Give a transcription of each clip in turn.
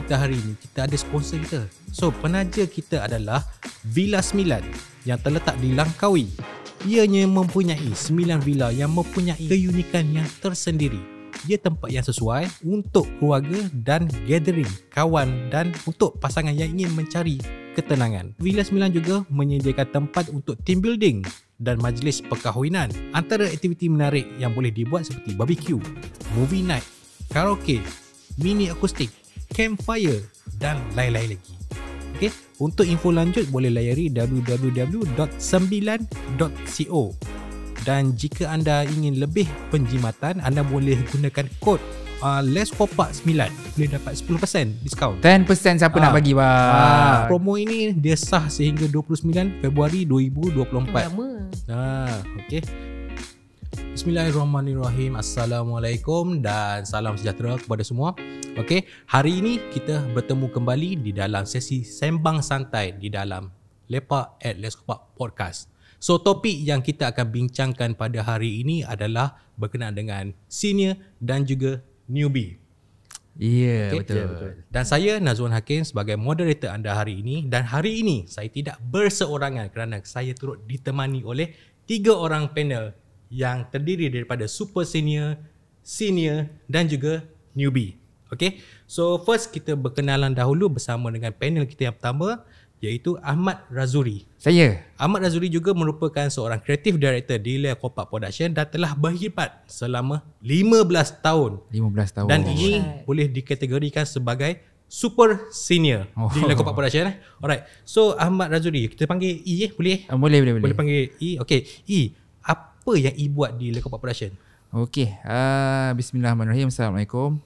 kita hari ini, kita ada sponsor kita. So, penaja kita adalah Villa 9 yang terletak di Langkawi. Ianya mempunyai 9 villa yang mempunyai keunikan yang tersendiri. Ia tempat yang sesuai untuk keluarga dan gathering kawan dan untuk pasangan yang ingin mencari ketenangan. Villa 9 juga menyediakan tempat untuk team building dan majlis perkahwinan. Antara aktiviti menarik yang boleh dibuat seperti barbecue, movie night, karaoke, mini akustik, campfire dan lain-lain lagi. Okey, untuk info lanjut boleh layari www.9.co. Dan jika anda ingin lebih penjimatan, anda boleh gunakan kod LESKOPAK 9, boleh dapat 10% diskaun. 10% siapa nak bagi bang? Promo ini dia sah sehingga 29 Februari 2024. Lama. Okey. Bismillahirrahmanirrahim. Assalamualaikum dan salam sejahtera kepada semua. Okey, hari ini kita bertemu kembali di dalam sesi sembang santai di dalam Lepak at Leskopak Podcast. So, topik yang kita akan bincangkan pada hari ini adalah berkenaan dengan senior dan juga newbie. Ya, Okay? betul. Dan saya Nazwan Hakim sebagai moderator anda hari ini. Dan hari ini saya tidak berseorangan kerana saya turut ditemani oleh 3 orang panel yang terdiri daripada super senior, senior dan juga newbie. Okay, so first kita berkenalan dahulu bersama dengan panel kita yang pertama, iaitu Ahmad Razuri. Saya. Ahmad Razuri juga merupakan seorang creative director di Leskopak Production dan telah berkhidmat selama 15 tahun. 15 tahun. Dan ini boleh dikategorikan sebagai super senior di Leskopak Production. Alright. So Ahmad Razuri, kita panggil E boleh? Boleh. Boleh panggil E. Okay. E, apa yang E buat di Leskopak Production? Okey. Bismillahirrahmanirrahim. Assalamualaikum.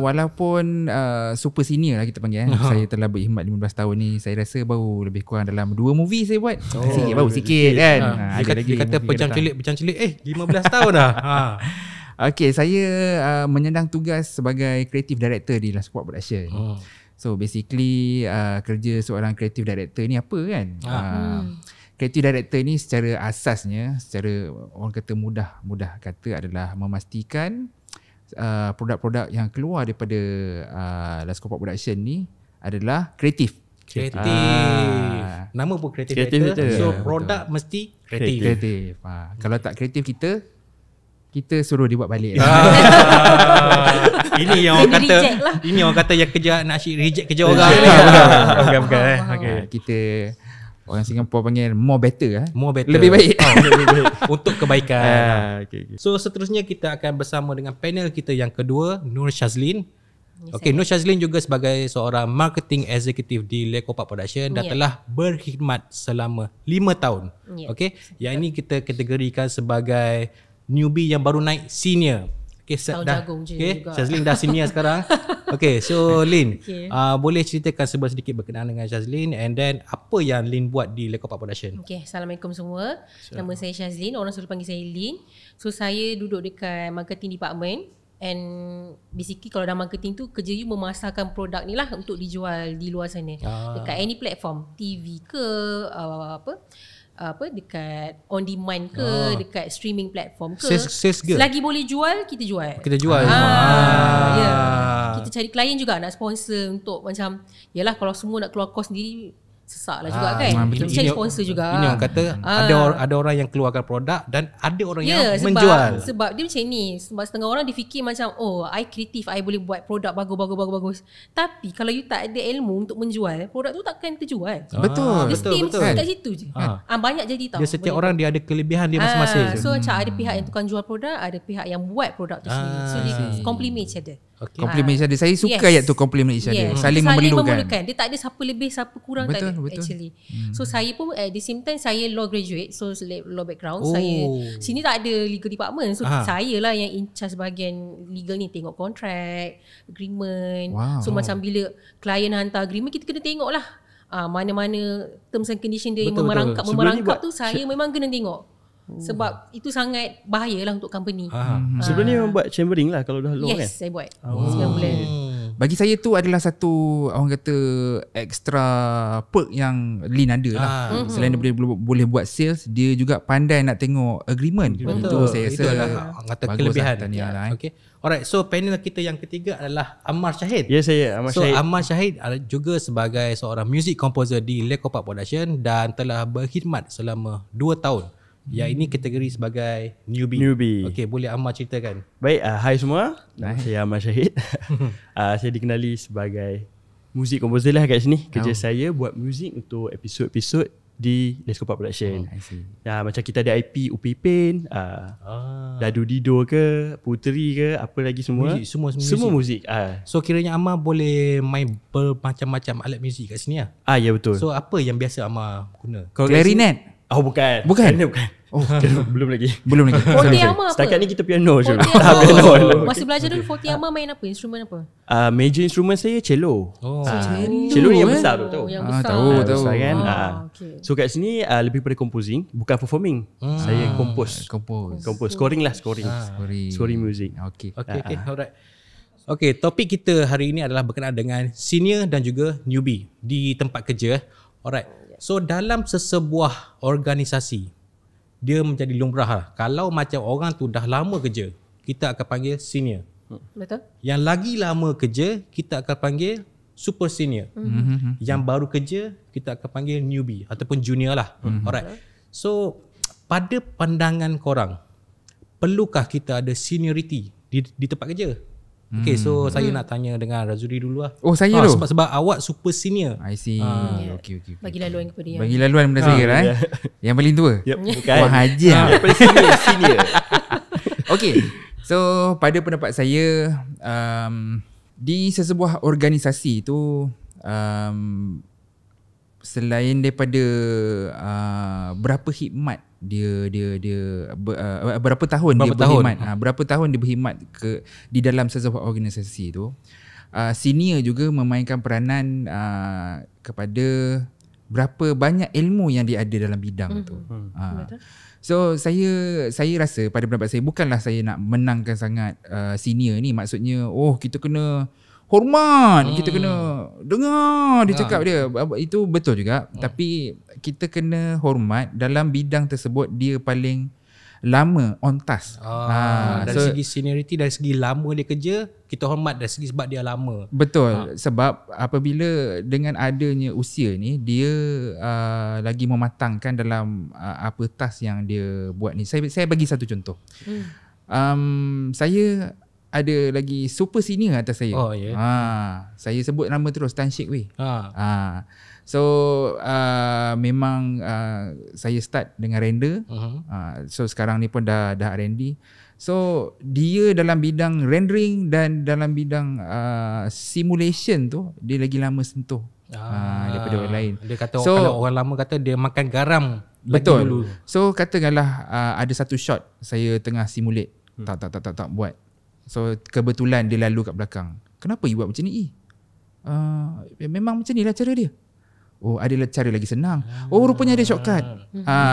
Walaupun super senior lah kita panggil saya telah berkhidmat 15 tahun ni, saya rasa baru lebih kurang dalam 2 movie saya buat. Sikit kan. Dia kata pejam celik 15 tahun dah. Okey, saya menyandang tugas sebagai creative director di Leskopak Production. So basically kerja seorang creative director ni apa kan? Creative director ni secara asasnya, secara orang kata mudah kata adalah memastikan produk-produk yang keluar daripada Leskopak Production ni adalah kreatif. Nama pun kreatif director. So produk mesti kreatif. Kalau tak kreatif kita suruh dia buat balik. Ini yang orang kata ini orang kata yang kerja nak reject kerja orang ni. Bukan. Okey. Kita orang Singapura panggil more better. More better. Lebih baik. Lebih baik. Untuk kebaikan. Okay. So seterusnya kita akan bersama dengan panel kita yang kedua, Nur Shazlin. Okey, Nur Shazlin juga sebagai seorang marketing executive di Leskopak Production dan telah berkhidmat selama 5 tahun. Okey, yang ini kita kategorikan sebagai newbie yang baru naik senior. Okay, Shazlin dah senior sekarang. Okay, so Lin, boleh ceritakan sedikit berkenaan dengan Shazlin and then apa yang Lin buat di Leskopak Production? Okay, Assalamualaikum semua. Nama saya Shazlin, orang selalu panggil saya Lin. So saya duduk dekat marketing department and basically kalau dalam marketing tu kerja you memasarkan produk ni lah untuk dijual di luar sana. Dekat any platform, TV ke, dekat on demand ke, dekat streaming platform ke, sales selagi boleh jual kita jual. Kita cari klien juga nak sponsor untuk macam yalah kalau semua nak keluar kos sendiri sesak lah juga kan. Kita cari sponsor juga. Ini orang kata ada orang yang keluarkan produk dan ada orang yang menjual. Sebab dia macam ni. Sebab setengah orang dia fikir macam I kreatif, I boleh buat produk bagus. Tapi kalau you tak ada ilmu untuk menjual, produk tu takkan terjual. Betul. Dia stay kat situ je. Banyak jadi tau. Dia setiap orang dia ada kelebihan dia masing-masing. So macam ada pihak yang tukang jual produk, ada pihak yang buat produk tu sendiri. So dia complement each other. Complement each other. Saya suka ayat tu, complement each other. Saling memerlukan. Dia tak ada siapa lebih siapa kurang. Betul. Actually. So saya pun at the same time saya law graduate, so law background. Saya sini tak ada legal department. So saya lah yang in charge bahagian legal ni, tengok contract, agreement. So macam bila klien hantar agreement, kita kena tengok lah mana-mana terms and condition dia yang memerangkap tu saya memang kena tengok. Sebab itu sangat bahaya lah untuk company. Sebelum ni memang buat chambering lah kalau dah law kan? Yes, saya buat 9 bulan. bagi saya tu adalah satu orang kata extra perk yang Lin ada lah. Selain dia boleh buat sales, dia juga pandai nak tengok agreement. Itu saya rasa kata kelebihan. Okay. Alright, so panel kita yang ketiga adalah Ammar Shahid. Ya, saya Ammar Shahid. Ammar Shahid juga sebagai seorang music composer di Lekopak Production dan telah berkhidmat selama 2 tahun. Yang ini kategori sebagai newbie. Okey, boleh Ammar ceritakan? Baik, hai semua. Saya Ammar Shahid. Saya dikenali sebagai music composer lah kat sini. Kerja saya buat muzik untuk episod-episod di Lekopak Production. Macam kita ada IP Upi Pain, Dadu Dido ke, Puteri ke, apa lagi semua. Semua muzik. So kiranya Ammar boleh main bermacam-macam alat muzik kat sini lah. Ya betul. So apa yang biasa Ammar guna? Clarinet. Oh bukan. Bukan. Oh, belum lagi. Forte Ammar apa? Setakat ni kita piano je. Masa belajar dulu Forte Ammar main apa? Instrumen apa? Major instrumen saya cello. Cello ni yang besar tu tahu. Yang besar. Tahu. Besar kan? Okay. So kat sini lebih pada composing, bukan performing. Saya compose, scoring lah, scoring music. Okay. Alright. Okay, topik kita hari ini adalah berkenaan dengan senior dan juga newbie di tempat kerja. Alright. So dalam sesebuah organisasi, dia menjadi lumrah lah. Kalau macam orang tu dah lama kerja, kita akan panggil senior. Betul. Yang lagi lama kerja, kita akan panggil super senior. Yang baru kerja, kita akan panggil newbie ataupun junior lah. Alright. So pada pandangan korang, perlukah kita ada seniority di tempat kerja? Okay, so saya nak tanya dengan Razuri dulu lah. Oh, saya dulu? Sebab awak super senior. I see. Okay. Bagi laluan kepada yang Bagi laluan kepada saya Yang paling tua? Bukan. Wah, hajar. Senior. Okay. So pada pendapat saya, di sesebuah organisasi tu, selain daripada berapa hikmat dia berapa tahun dia berkhidmat, berapa tahun dia berkhidmat di dalam sesebuah organisasi tu, senior juga memainkan peranan kepada berapa banyak ilmu yang dia ada dalam bidang tu. So saya rasa pada pendapat saya, bukanlah saya nak menangkan sangat senior ni, maksudnya kita kena hormat, kita kena dengar dia cakap dia. Itu betul juga. Tapi kita kena hormat dalam bidang tersebut dia paling lama on task. Dari segi seniority, dari segi lama dia kerja, kita hormat dari segi sebab dia lama. Betul. Sebab apabila dengan adanya usia ni, dia lagi mematangkan dalam apa task yang dia buat ni. Saya bagi satu contoh. Saya ada lagi super senior atas saya. Saya sebut nama terus, Tan Sheikh Wei. So memang saya start dengan render. So sekarang ni pun dah R&D. So dia dalam bidang rendering dan dalam bidang simulation tu dia lagi lama sentuh daripada orang lain. Dia kata kalau orang lama kata dia makan garam. Betul. Dulu. So katakanlah ada satu shot saya tengah simulate. Tak buat. So kebetulan dia lalu kat belakang. Kenapa you buat macam ni? Memang macam ni lah cara dia. Oh, ada cara lagi senang. Oh, rupanya ada shortcut.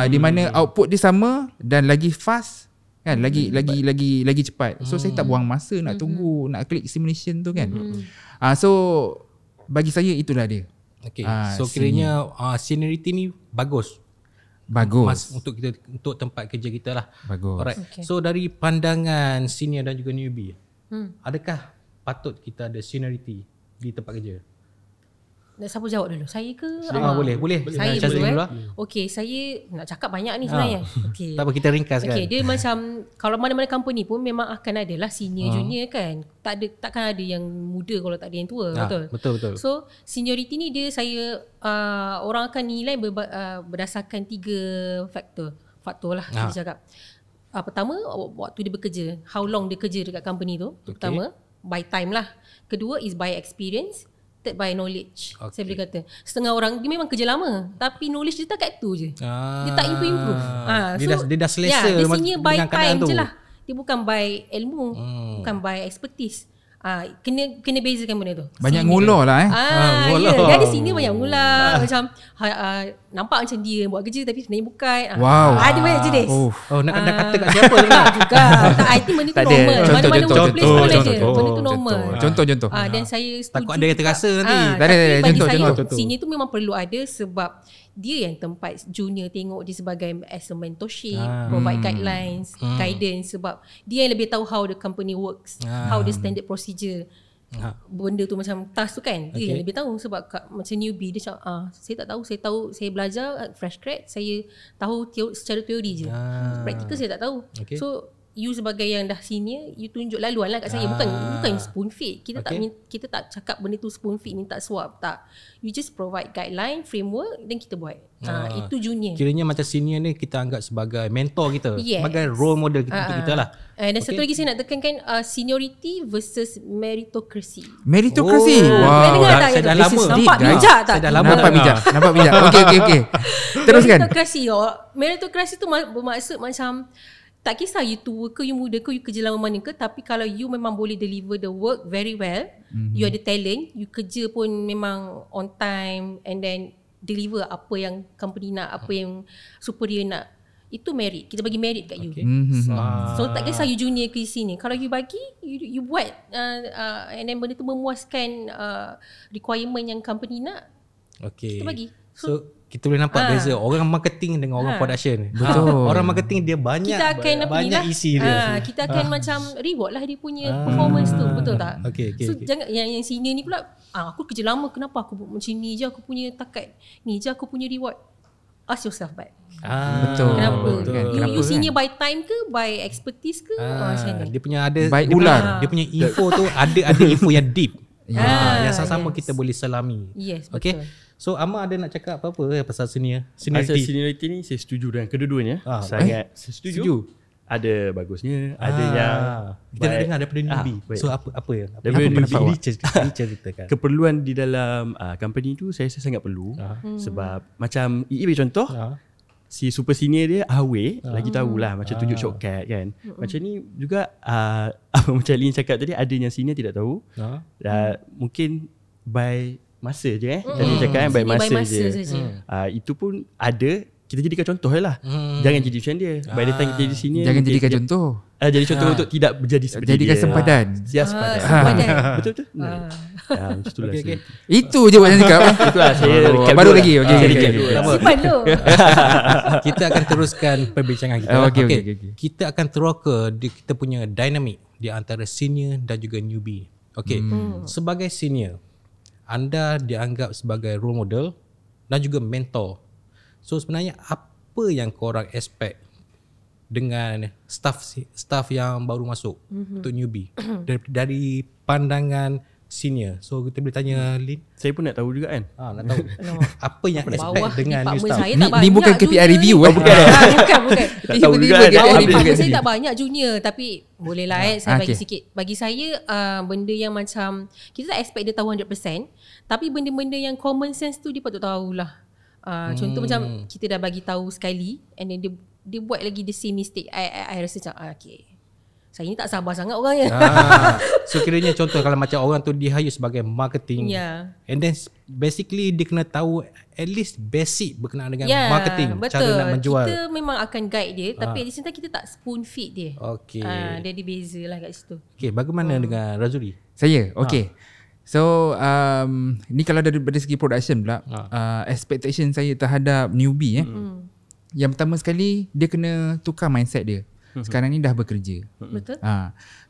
Di mana output dia sama dan lagi fast kan, lagi cepat. So saya tak buang masa nak tunggu nak klik simulation tu kan. So bagi saya itulah dia. Okay. So kiranya seniority ni bagus untuk tempat kerja kita lah. Bagus. Alright. Okay. So dari pandangan senior dan juga newbie, adakah patut kita ada seniority di tempat kerja? Siapa jawab dulu? Saya ke? Boleh. Saya dulu. Okay, saya nak cakap banyak ni sebenarnya. Okay. Tak apa, kita ringkaskan. Okay, dia macam kalau mana-mana company pun memang akan ada lah senior junior kan. Takkan ada yang muda kalau tak ada yang tua. Betul. So seniority ni dia orang akan nilai berdasarkan 3 faktor lah. Dia cakap. Pertama, waktu dia bekerja, how long dia kerja dekat company tu. Pertama, by time lah. Kedua is by experience. Third by knowledge. Saya boleh kata setengah orang dia memang kerja lama tapi knowledge dia tak kat tu je. Dia tak improve. Dia dah selesa dia senior by time tu. je lah. Dia bukan by ilmu, bukan by expertise. Kena bezakan benda tu. Banyak ngulur lah ngulur. Dia ada senior banyak ngulur. Macam nampak macam dia buat kerja tapi sebenarnya bukan. Ada banyak jenis. Nak kata kat siapa sebenarnya? Juga. I think benda tu normal. Mana-mana workplace pun ada. Benda tu normal. Contoh. Dan saya setuju Takut ada yang terasa nanti. Tak ada, tapi bagi saya contoh. senior tu memang perlu ada sebab dia yang tempat junior tengok dia sebagai as a mentorship, provide guidelines, guidance, sebab dia yang lebih tahu how the company works, how the standard procedure. Benda tu macam task tu kan dia yang lebih tahu sebab macam newbie dia macam saya tak tahu, saya belajar fresh grad, saya tahu secara teori je, praktikal saya tak tahu. So you sebagai yang dah senior, you tunjuk laluan lah kat saya. Bukan spoon feed. Kita tak cakap benda tu spoon feed, minta suap, tak. You just provide guideline, framework, dan kita buat. Itu junior. Kiranya macam senior ni kita anggap sebagai mentor kita, Yes. sebagai role model kita lah. Dan satu lagi saya nak tekankan seniority versus meritocracy. Meritocracy. Saya dah lama. Nampak bijak tak? Saya dah lama Nampak bijak. Okey. Teruskan. Meritocracy tu bermaksud macam tak kisah you tua ke, you muda ke, you kerja lama mana ke, tapi kalau you memang boleh deliver the work very well, you ada talent, you kerja pun memang on time and then deliver apa yang company nak, apa yang superior nak, itu merit. Kita bagi merit kat you. So tak kisah you junior ke sini, kalau you bagi, you buat and then benda tu memuaskan requirement yang company nak, kita bagi. So kita boleh nampak beza orang marketing dengan orang production. Betul. Orang marketing dia banyak isi dia. Kita akan macam reward lah dia punya performance tu, betul tak? Okay. Jangan yang senior ni pula, aku kerja lama, kenapa aku buat macam ni je, aku punya takat ni je aku punya reward. Ask yourself back. Betul. Kenapa? Kenapa You senior by time ke, by expertise ke? Macam mana? Dia punya ada by dia ular. Dia punya info tu ada info yang deep. Yang sama-sama kita boleh selami. Yes, betul. Okay. So Amar ada nak cakap apa-apa pasal Pasal seniority? seniority ni saya setuju dengan kedua-duanya. Sangat setuju. Ada bagusnya, ada yang kita nak dengar daripada newbie. So apa yang daripada newbie, ceritakan. keperluan di dalam company tu saya rasa sangat perlu. Sebab macam EE bagi contoh, si super senior dia Awe lagi tahulah macam tunjuk shortcut kan. Macam ni juga macam Lin cakap tadi, ada yang senior tidak tahu. Mungkin by masa je tadi cakap kan, by masa je. Itu pun ada, kita jadikan contoh lah. Jangan jadi macam dia. By the time kita jadi senior, Jangan jadikan contoh. jadi contoh untuk tidak menjadi seperti Jadikan dia. sempadan. Sempadan. Betul. Macam itulah. Okay. Itu je buat yang cakap. Itulah saya recap baru dulu. lagi. Okay. Simpan tu. Kita akan teruskan perbincangan kita. Okay. Kita akan kita punya dynamic di antara senior dan juga newbie. Okay. Sebagai senior, anda dianggap sebagai role model dan juga mentor. So sebenarnya apa yang korang expect dengan staff yang baru masuk untuk newbie dari pandangan senior? So kita boleh tanya Lin. Saya pun nak tahu juga kan. Nak tahu apa yang expect dengan new staff. Ni bukan KPI review bukan. Tak tahu juga kan. Department saya tak banyak junior, tapi boleh lah saya bagi sikit. Bagi saya benda yang macam kita tak expect dia tahu 100%, tapi benda-benda yang common sense tu dia patut tahulah. Contoh macam kita dah bagi tahu sekali and then dia buat lagi the same mistake. I rasa macam okay, saya ni tak sabar sangat orangnya. So kiranya contoh kalau macam orang tu di hire sebagai marketing, and then basically dia kena tahu at least basic berkenaan dengan marketing, betul. cara nak menjual. Kita memang akan guide dia, tapi at the same time kita tak spoon feed dia. Dia beza lah kat situ. Okay, bagaimana dengan Razuri? Saya, okay. So ni kalau dari segi production pula, expectation saya terhadap newbie yang pertama sekali dia kena tukar mindset dia. Sekarang ni dah bekerja. Betul.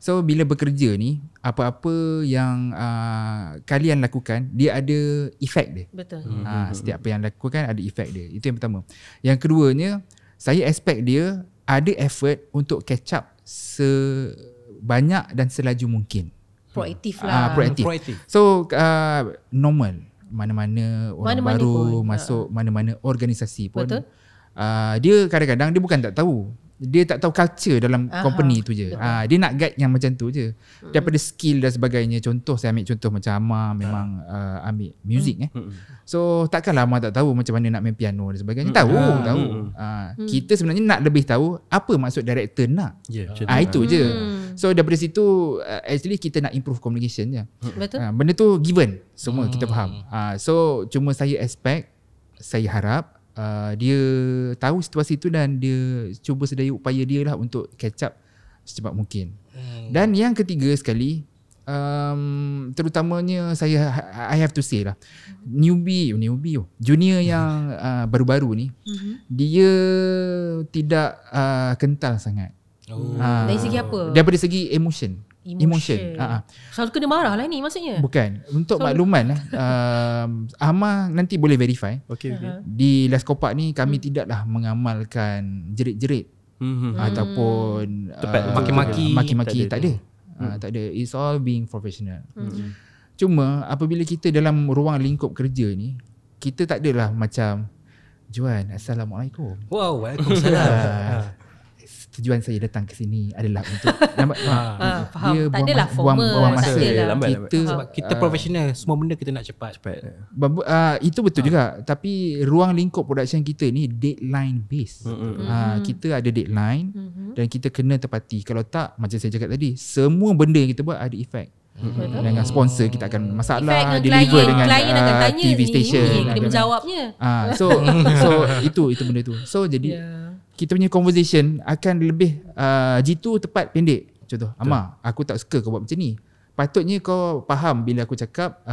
So bila bekerja ni, apa-apa yang kalian lakukan, dia ada efek dia. Betul. Setiap apa yang lakukan ada efek dia. Itu yang pertama. Yang keduanya, saya expect dia ada effort untuk catch up sebanyak dan selaju mungkin. Proaktif lah. Proaktif. So normal. Mana-mana orang baru pun, masuk mana-mana organisasi pun. Betul. Dia kadang-kadang dia bukan tak tahu. Dia tak tahu culture dalam company tu je. Dia nak guide yang macam tu je. Daripada skill dan sebagainya. Contoh, saya ambil contoh macam Amar memang ambil music. So takkanlah Amar tak tahu macam mana nak main piano dan sebagainya. Tahu. Kita sebenarnya nak lebih tahu apa maksud director nak. Itu je. So daripada situ actually kita nak improve communication je. Betul. Benda tu given. Semua kita faham. So cuma saya expect, saya harap dia tahu situasi itu dan dia cuba sedaya upaya dia lah untuk catch up secepat mungkin. Dan yang ketiga sekali, terutamanya I have to say lah, junior yang baru-baru ni, dia tidak kental sangat. Dari segi apa? Daripada segi emotion. Selalu kena marah lah ni maksudnya? Bukan. Untuk makluman Ahmad nanti boleh verify. Di Les Kopak ni kami tidaklah mengamalkan jerit-jerit ataupun maki-maki. Tak ada. Tak ada. It's all being professional. Cuma apabila kita dalam ruang lingkup kerja ni, kita tak adalah macam Juan, Assalamualaikum. Wow, Waalaikumsalam. Tujuan saya datang ke sini adalah untuk faham. dia Tak adalah formal. buang masa. Sebab kita profesional, semua benda kita nak cepat. Itu betul juga. Tapi ruang lingkup production kita ni deadline based. Kita ada deadline dan kita kena tepati. Kalau tak, macam saya cakap tadi, semua benda yang kita buat ada efek. Dengan sponsor kita akan masalah, deliver dengan TV station, kena menjawabnya. So itu benda tu. So jadi kita punya conversation akan lebih jitu, tepat, pendek. Contoh, Amar, aku tak suka kau buat macam ni. Patutnya kau faham bila aku cakap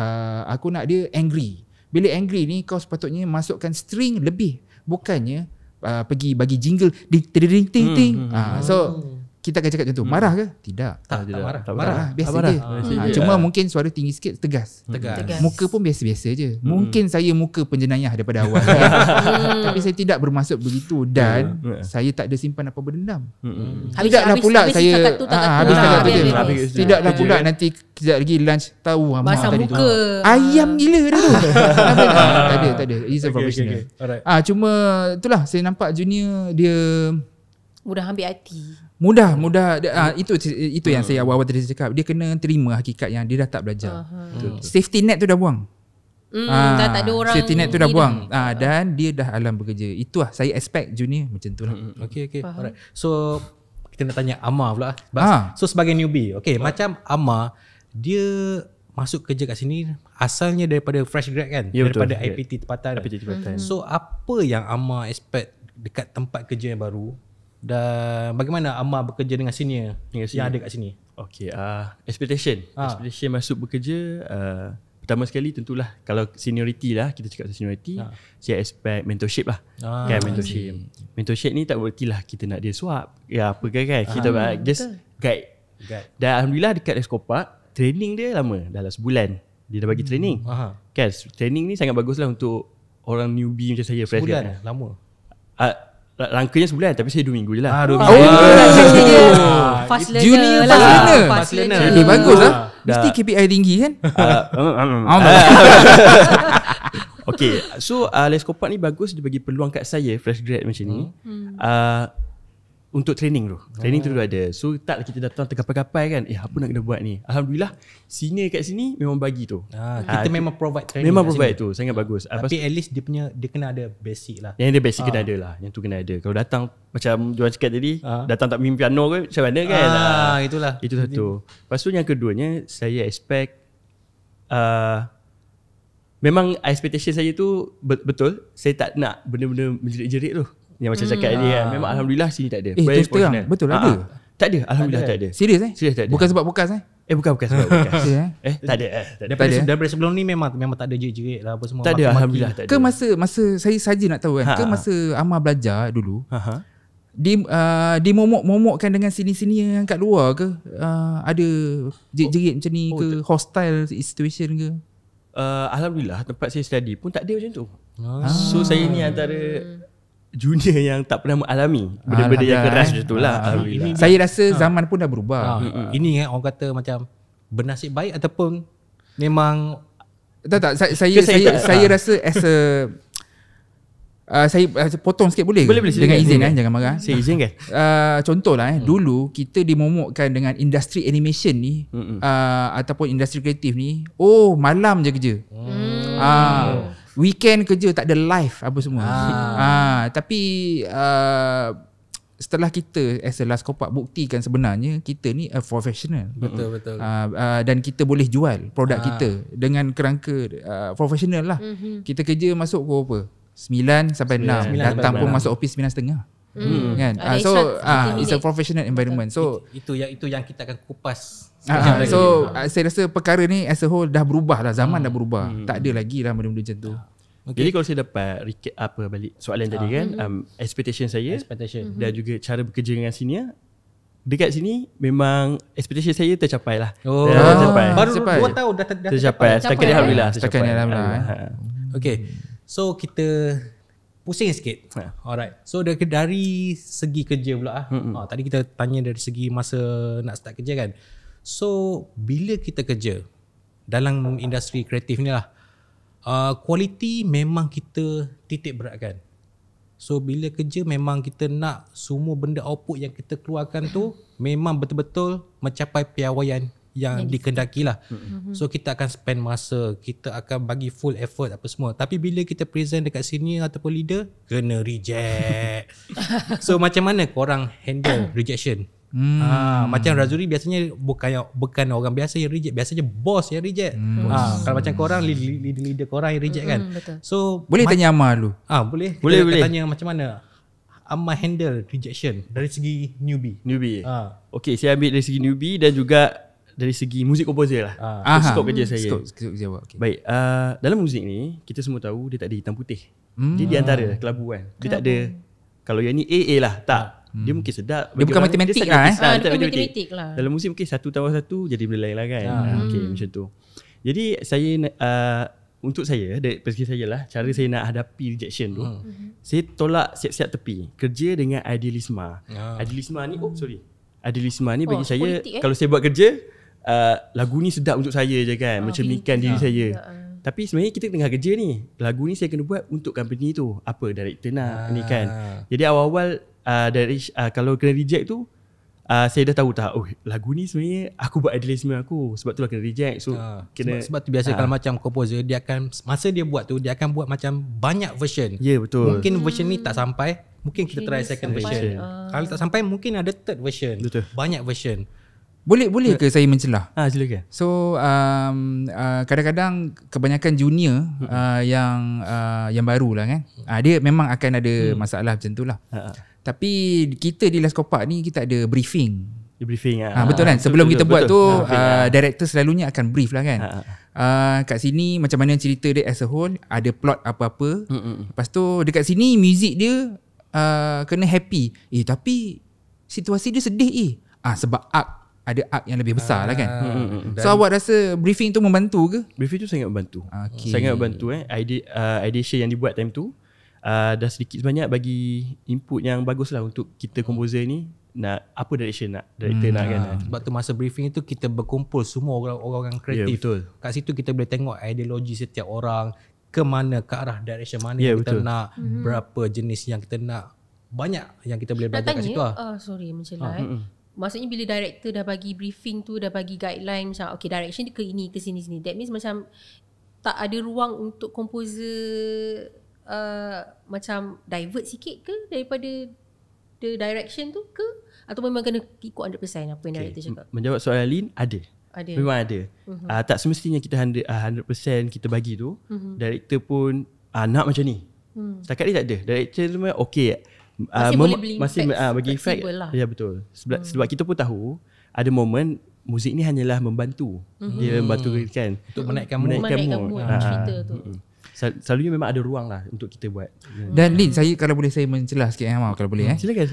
aku nak dia angry. Bila angry ni kau sepatutnya masukkan string lebih, bukannya pergi bagi jingle ding ting ting. So kita akan cakap macam tu. Marah ke? Tidak. Tak marah. Biasa je. Cuma mungkin suara tinggi sikit, tegas. Muka pun biasa-biasa je. Mungkin saya muka penjenayah daripada awal. Tapi saya tidak bermaksud begitu. Dan saya tak ada simpan apa berdendam. Tidaklah pula saya tidaklah pula nanti kejap lagi lunch tahu basah tadi muka tu ayam gila dah tu. Tak ada. He's a professional. Cuma itulah saya nampak junior dia mudah ambil hati. Mudah itu yang saya awal-awal tadi cakap. Dia kena terima hakikat yang dia dah tak belajar. Safety net tu dah buang. Dah tak ada orang. Safety net tu dah buang. Dan dia dah alam bekerja. Itulah saya expect junior macam tu lah. Okay. Alright. So kita nak tanya Amar pula. So sebagai newbie, macam Amar, dia masuk kerja kat sini asalnya daripada fresh grad kan? Daripada IPT Tempatan. So apa yang Amar expect dekat tempat kerja yang baru? Dan bagaimana Amar bekerja dengan senior yang ada kat sini? Expectation masuk bekerja, pertama sekali tentulah kalau seniority lah, kita cakap seniority, saya expect mentorship lah. Mentorship ni tak bererti lah kita nak dia swap apa kan. Kita just guide. Dan Alhamdulillah dekat Les Kopak, training dia lama, dalam sebulan dia dah bagi training. Kan training ni sangat bagus lah untuk orang newbie macam saya. Sebulan lama. Rangkanya sebulan, tapi saya 2 minggu je lah. 2 minggu. Fast learner. Junior fast learner. Bagus lah. Mesti KPI tinggi kan? Okay, so Les Kopak ni bagus, dia bagi peluang kat saya fresh grad macam ni untuk training tu. Training tu ada. So taklah kita datang tergapai-gapai kan, apa nak kena buat ni. Alhamdulillah senior kat sini memang bagi tu. Kita memang provide training. Memang provide tu, sangat bagus. Tapi at least dia kena ada basic lah. Yang dia basic kena ada lah. Yang tu kena ada. Kalau datang macam Juan cakap tadi, datang tak main piano ke macam mana kan. Itulah. Itu satu. Lepas tu yang keduanya, saya expect memang expectation saya tu betul. Saya tak nak benda-benda menjerit-jerit tu. Yang macam cakap tadi kan. Memang Alhamdulillah sini tak ada. Betul ada. Tak ada. Alhamdulillah tak ada. Serius Serius tak ada. Bukan sebab bekas Bukan sebab bekas. Tak ada. Daripada sebelum ni memang tak ada jerit-jerit lah apa semua. Tak ada. Alhamdulillah tak ada. Ke masa saya saja nak tahu kan. Ke masa Amar belajar dulu, dia momok-momokkan dengan sini-sini yang kat luar ke? Ada jerit-jerit macam ni ke? Hostile situation ke? Alhamdulillah tempat saya study pun tak ada macam tu. So saya ni antara junior yang tak pernah mengalami benda-benda yang keras macam tu lah. Alhamdulillah. Saya rasa zaman pun dah berubah. Ini orang kata macam bernasib baik ataupun memang tak saya rasa as a saya potong sikit boleh dengan izin jangan marah. Saya izinkan. Contohlah dulu kita dimomokkan dengan industri animation ni ataupun industri kreatif ni, malam je kerja. Weekend kerja, tak ada live apa semua. Tapi setelah kita as a Les Kopak buktikan sebenarnya kita ni a professional. Betul. Dan kita boleh jual produk kita dengan kerangka professional lah. Kita kerja masuk pukul 9 sampai 6. Datang pun masuk office 9.30. Kan? So it's a professional environment. So itu yang kita akan kupas. So saya rasa perkara ni as a whole dah berubah lah. Zaman dah berubah. Tak ada lagi lah benda-benda macam tu. Jadi kalau saya dapat recap balik soalan tadi kan, expectation saya dan juga cara bekerja dengan senior, dekat sini memang expectation saya tercapai lah. Tercapai. Baru 2 tahun dah tercapai. Setakat ni alhamdulillah. Setakat ni alhamdulillah. Okay, so kita pusing sikit. Alright. So dari segi kerja pula tadi kita tanya dari segi masa nak start kerja kan. So bila kita kerja dalam industri kreatif ni lah, kualiti memang kita titik beratkan. So bila kerja memang kita nak semua benda output yang kita keluarkan tu memang betul-betul mencapai piawaian yang dikendaki lah. So kita akan spend masa, kita akan bagi full effort apa semua. Tapi bila kita present dekat senior ataupun leader, kena reject. So macam mana korang handle rejection? Macam Razuri biasanya bukan orang biasa yang reject, biasanya bos yang reject. Kalau macam korang leader korang yang reject kan. Betul. So boleh tanya Amar dulu. Boleh. Boleh. Tanya macam mana Amar handle rejection dari segi newbie. Okay, saya ambil dari segi newbie dan juga dari segi music composer lah. Skop kerja saya. Skop jawab. Okay. Baik, dalam muzik ni kita semua tahu dia tak ada hitam putih. Dia di antara kelabu kan. Dia tak ada, kalau yang ni A lah, tak. Dia mungkin sedap. Dia bukan matematik lah. Dia matematik lah. Dalam muzik mungkin 1 tambah 1 jadi benda lain lah kan. Okay, macam tu. Jadi saya untuk saya, dari perspektif saya lah, cara saya nak hadapi rejection tu, saya tolak siap-siap tepi. Kerja dengan idealisma. Idealisma ni, idealisma ni bagi saya, kalau saya buat kerja, lagu ni sedap untuk saya je kan, mencerminkan diri saya. Tapi sebenarnya kita tengah kerja ni, lagu ni saya kena buat untuk company tu, apa director nak ni kan. Jadi awal-awal kalau kena reject tu, saya dah tahu lagu ni sebenarnya aku buat idealisme aku, sebab tu lah kena reject. So sebab tu biasa kalau macam composer, dia akan masa dia buat tu, dia akan buat macam banyak version. Ya, betul. Mungkin version ni tak sampai, mungkin kita try second version. Kalau tak sampai mungkin ada third version. Betul. Banyak version. Boleh ke saya mencelah? Silakan. So kadang-kadang kebanyakan junior yang baru lah kan, dia memang akan ada masalah macam tu lah. Tapi kita di Last Kopak ni kita ada briefing. Betul kan? Sebelum kita buat tu director selalunya akan brief lah kan. Kat sini macam mana cerita dia as a whole, ada plot apa-apa. Lepas tu dekat sini music dia kena happy. Tapi situasi dia sedih sebab ada arc yang lebih besar lah kan. So awak rasa briefing tu membantu ke? Briefing tu sangat membantu. Sangat membantu. Ideation yang dibuat time tu dah sedikit sebanyak bagi input yang bagus lah untuk kita komposer ni nak apa director nak kan. Sebab tu masa briefing itu kita berkumpul semua orang-orang kreatif. Betul. Kat situ kita boleh tengok ideologi setiap orang, ke mana, ke arah direction mana yang kita nak, berapa jenis yang kita nak. Banyak yang kita boleh belajar kat situ lah. Sorry mencelah maksudnya bila director dah bagi briefing tu, dah bagi guideline macam okay direction dia ke ini, ke sini. That means macam tak ada ruang untuk composer macam divert sikit ke daripada the direction tu ke, atau memang kena ikut 100% apa yang director cakap? Menjawab soalan Lin, ada. Memang ada. Tak semestinya kita 100% kita bagi tu. Director pun nak macam ni. Setakat ni tak ada. Director tu memang okay, masih bagi effect lah. Ya betul. Sebab kita pun tahu ada momen muzik ni hanyalah membantu. Dia membantu kan untuk menaikkan mood cerita tu. Selalunya memang ada ruang lah untuk kita buat. Dan Lin, kalau boleh saya mencelah sikit kalau boleh Silakan.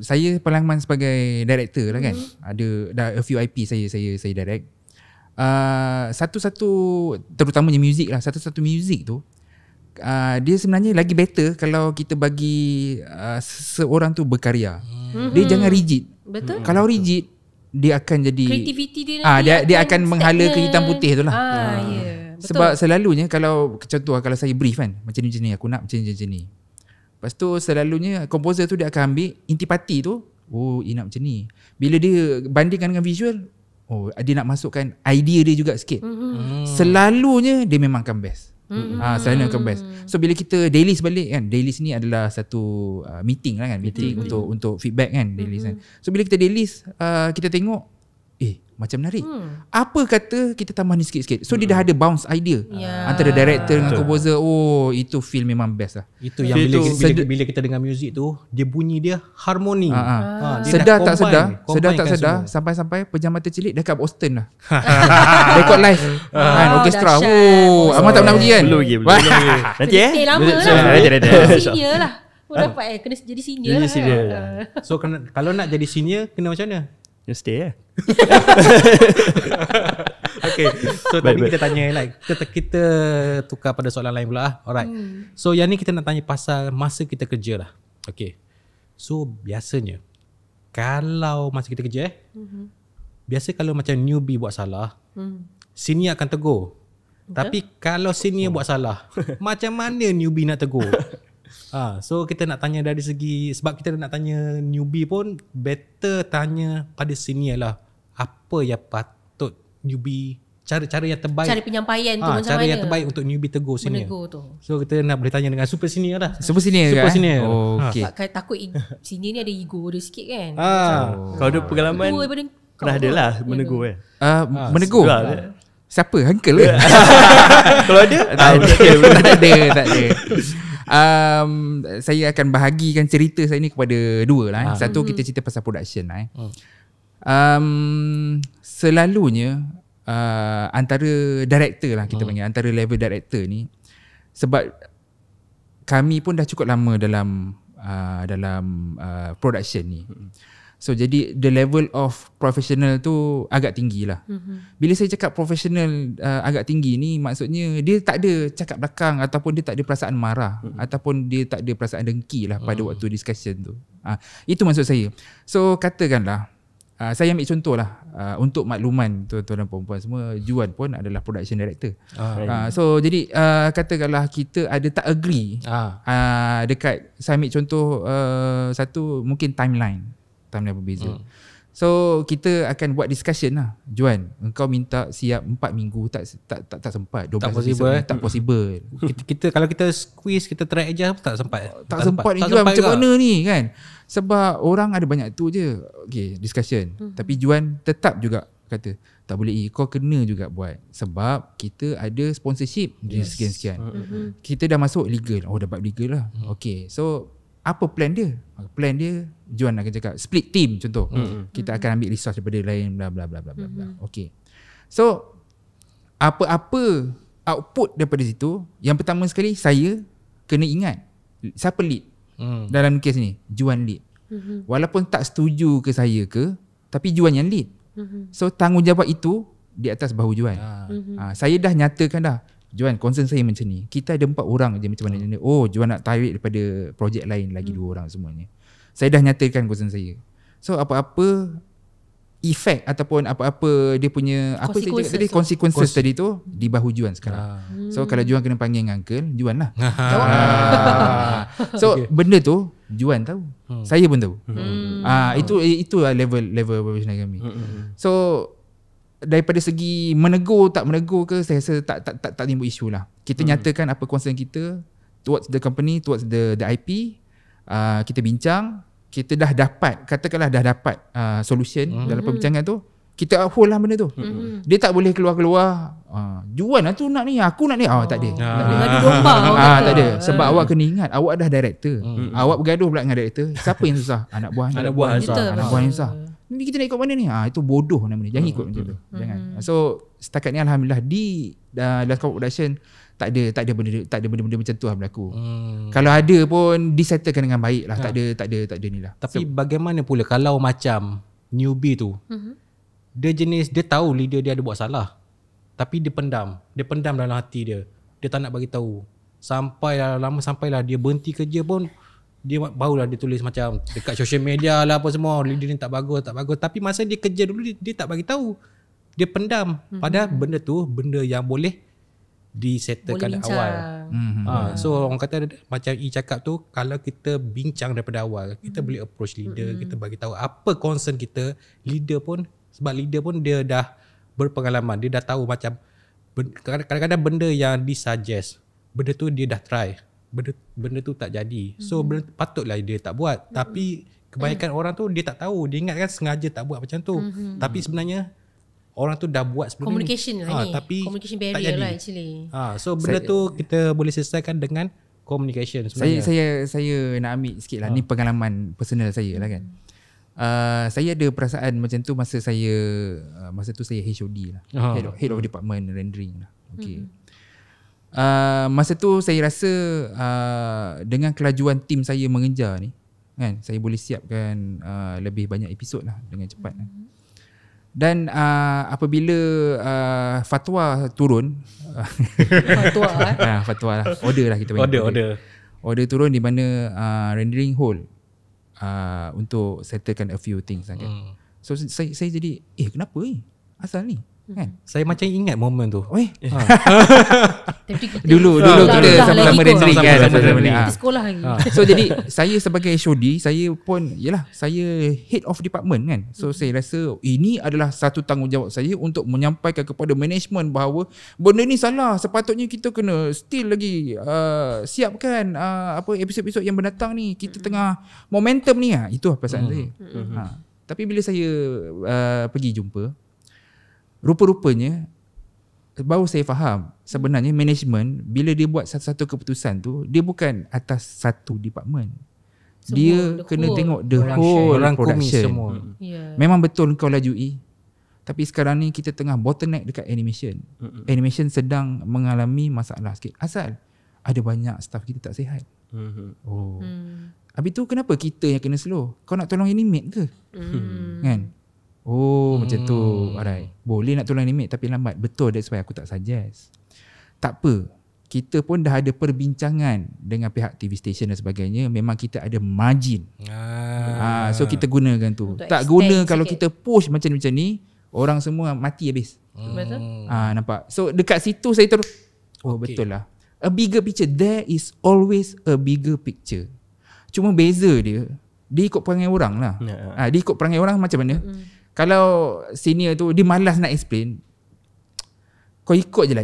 Saya pengalaman sebagai director lah kan. Ada dah a few IP saya direct. Satu-satu terutamanya music lah. Satu-satu music tu dia sebenarnya lagi better kalau kita bagi seorang tu berkarya. Dia jangan rigid. Betul. Kalau rigid, dia akan jadi creativity dia dia akan menghala ke hitam putih tu lah. Betul. Sebab selalunya kalau contoh kalau saya brief kan, macam ni aku nak macam ni. Lepas tu selalunya komposer tu dia akan ambil intipati tu, dia nak macam ni. Bila dia bandingkan dengan visual, dia nak masukkan idea dia juga sikit. Selalunya dia memang akan best. Selalunya akan best. So bila kita dailies balik kan, dailies ni adalah satu meeting lah kan, meeting untuk feedback kan, dailies kan. So bila kita dailies kita tengok macam menarik. Apa kata kita tambah ni sikit-sikit. So dia dah ada bounce idea antara director dengan composer. Oh, itu feel memang best lah. Itu yang bila kita dengar muzik tu, dia bunyi dia harmoni. Sedar tak sedar sampai-sampai Pejam Mata Cilik dekat Boston lah. Record live kan, orkestra. Amat tak pernah pergi kan? Belum lagi. Nanti lama lah. Senior lah. Dapat kena jadi senior lah. So kalau nak jadi senior, kena macam mana? Just stay lah. Okay, so tadi kita tanya kita tukar pada soalan lain pula. Alright. So yang ni kita nak tanya pasal masa kita kerja lah. Okay. So biasanya kalau masa kita kerja biasa kalau macam newbie buat salah, senior akan tegur. Tapi kalau senior buat salah, macam mana newbie nak tegur? So kita nak tanya dari segi, sebab kita nak tanya newbie pun better tanya pada senior lah. Apa yang patut newbie, cara yang terbaik, cara penyampaian tu macam cara mana yang terbaik untuk newbie tegur senior tu. So kita nak boleh tanya dengan super senior lah. Super senior super kan? Senior. Okay. Takut senior ni ada ego dia sikit kan. Kalau ada pengalaman pernah ada lah menegur kan. Menegur? Siapa? Uncle ke? Kalau ada? Tak ada. Saya akan bahagikan cerita saya ni kepada dua lah. Satu, kita cerita pasal production lah. Selalunya antara director lah kita panggil, antara level director ni, sebab kami pun dah cukup lama dalam production ni. So jadi the level of professional tu agak tinggi lah. Bila saya cakap professional agak tinggi ni, maksudnya dia tak ada cakap belakang, ataupun dia tak ada perasaan marah, ataupun dia tak ada perasaan dengki lah pada waktu discussion tu. Itu maksud saya. So katakanlah, saya ambil contoh lah, untuk makluman tuan-tuan dan perempuan semua, Juan pun adalah production director. So jadi katakanlah kita ada tak agree dekat, saya ambil contoh satu, mungkin timeline berbeza. So kita akan buat discussion lah. Juan, engkau minta siap 4 minggu, tak sempat. 12 possible. Tak possible. kita kalau kita squeeze, kita try aja tak sempat. Tak sempat ni Juan, macam mana ni kan? Sebab orang ada banyak tu je. Okay, discussion. Tapi Juan tetap juga kata, tak boleh, kau kena juga buat. Sebab kita ada sponsorship di sekian-sekian. Kita dah masuk legal. Oh, dapat legal lah. Okay, so apa plan dia? Plan dia, Juan akan cakap split team contoh. Kita akan ambil resource daripada lain, bla bla bla bla bla. Okay. So apa-apa output daripada situ, yang pertama sekali saya kena ingat siapa lead. Dalam kes ni Juan lead. Walaupun tak setuju ke saya ke, tapi Juan yang lead. So tanggungjawab itu di atas bahu Juan. Saya dah nyatakan dah, Juan, concern saya macam ni. Kita ada 4 orang je macam mana. Oh, Juan nak tarik daripada projek lain lagi 2 orang semuanya. Saya dah nyatakan concern saya. So apa-apa efek ataupun apa-apa dia punya apa saya cakap tadi, consequences tadi tu di bahu Juan sekarang. So kalau Juan kena panggil dengan uncle, Juan lah. So benda tu Juan tahu. Saya pun tahu. Itu level professional kami. So daripada segi menegur tak menegur ke, saya rasa tak timbul isu lah. Kita nyatakan apa concern kita towards the company, towards the IP. Kita bincang, kita dah dapat, katakanlah dah dapat solution dalam perbincangan tu, kita hold lah benda tu. Dia tak boleh keluar-keluar, Juan lah tu nak ni, aku nak ni. Tak ada. Tak ada. Sebab awak kena ingat, awak dah director. Awak bergaduh pula dengan director. Siapa yang susah? Anak buah yang susah. Ni kita nak ikut mana ni? Itu bodoh namanya. Jangan ikut macam tu. Jangan. So setakat ni alhamdulillah di Last Call Production tak ada benda-benda macam tu lah berlaku. Kalau ada pun disettlekan dengan baik lah. Tak ada ni lah. Tapi bagaimana pula kalau macam newbie tu, dia tahu leader dia ada buat salah, tapi dia pendam dalam hati dia. Dia tak nak bagi tahu. Sampailah dia berhenti kerja pun, dia barulah dia tulis macam dekat social media lah apa semua, leader ni tak bagus. Tapi masa dia kerja dulu, dia tak bagi tahu. Dia pendam. Padahal benda tu benda yang boleh disettlekan awal. So orang kata macam I cakap tu, kalau kita bincang daripada awal, kita boleh approach leader, kita bagi tahu apa concern kita. Leader pun, sebab leader pun dia dah berpengalaman, dia dah tahu macam kadang-kadang benda yang disuggest, benda tu dia dah try, benda tu tak jadi. So patutlah dia tak buat. Tapi kebanyakan orang tu dia tak tahu, dia ingat kan sengaja tak buat macam tu. Tapi sebenarnya orang tu dah buat sebelum communication ni. lah ni. Tapi communication tak barrier jadi. lah actually. So benda tu kita boleh selesaikan dengan communication sebenarnya. Saya nak ambil sikit lah. Ni pengalaman personal saya lah kan. Saya ada perasaan macam tu masa tu saya HOD lah. Head of department rendering lah. Okay. Masa tu saya rasa dengan kelajuan tim saya mengejar ni kan, saya boleh siapkan lebih banyak episod lah dengan cepat kan. Dan apabila fatwa turun fatwa lah, order lah kita panggil, order turun di mana rendering hold untuk settlekan a few things kan. So saya jadi kenapa asal ni kan. Saya macam ingat momen tu. Dulu kita sama-sama rendering kan, kita sekolah lagi. So jadi saya sebagai HOD, saya pun saya head of department kan. So saya rasa ini adalah satu tanggungjawab saya untuk menyampaikan kepada management bahawa benda ni salah. Sepatutnya kita kena still lagi siapkan episod-episod yang mendatang ni. Kita tengah momentum ni itu perasaan saya. Tapi bila saya pergi jumpa, rupa-rupanya baru saya faham sebenarnya management bila dia buat satu-satu keputusan tu, dia bukan atas satu department. Dia kena tengok the whole production. Memang betul kau lajui. Tapi sekarang ni kita tengah bottleneck dekat animation. Animation sedang mengalami masalah sikit. Asal ada banyak staff kita tak sihat. Habis tu kenapa kita yang kena slow? Kau nak tolong animate ke? Kan? Macam tu. Alright. Boleh nak tolong animate tapi lambat. Betul, that's why aku tak suggest. Tak apa. Kita pun dah ada perbincangan dengan pihak TV station dan sebagainya. Memang kita ada margin. So kita gunakan tu. Untuk tak guna kalau kita push macam ni, orang semua mati habis. Betul. Nampak. So dekat situ saya betul lah. A bigger picture. There is always a bigger picture. Cuma beza dia ikut perangai orang lah. Dia ikut perangai orang macam mana. Kalau senior tu dia malas nak explain, kau ikut je lah.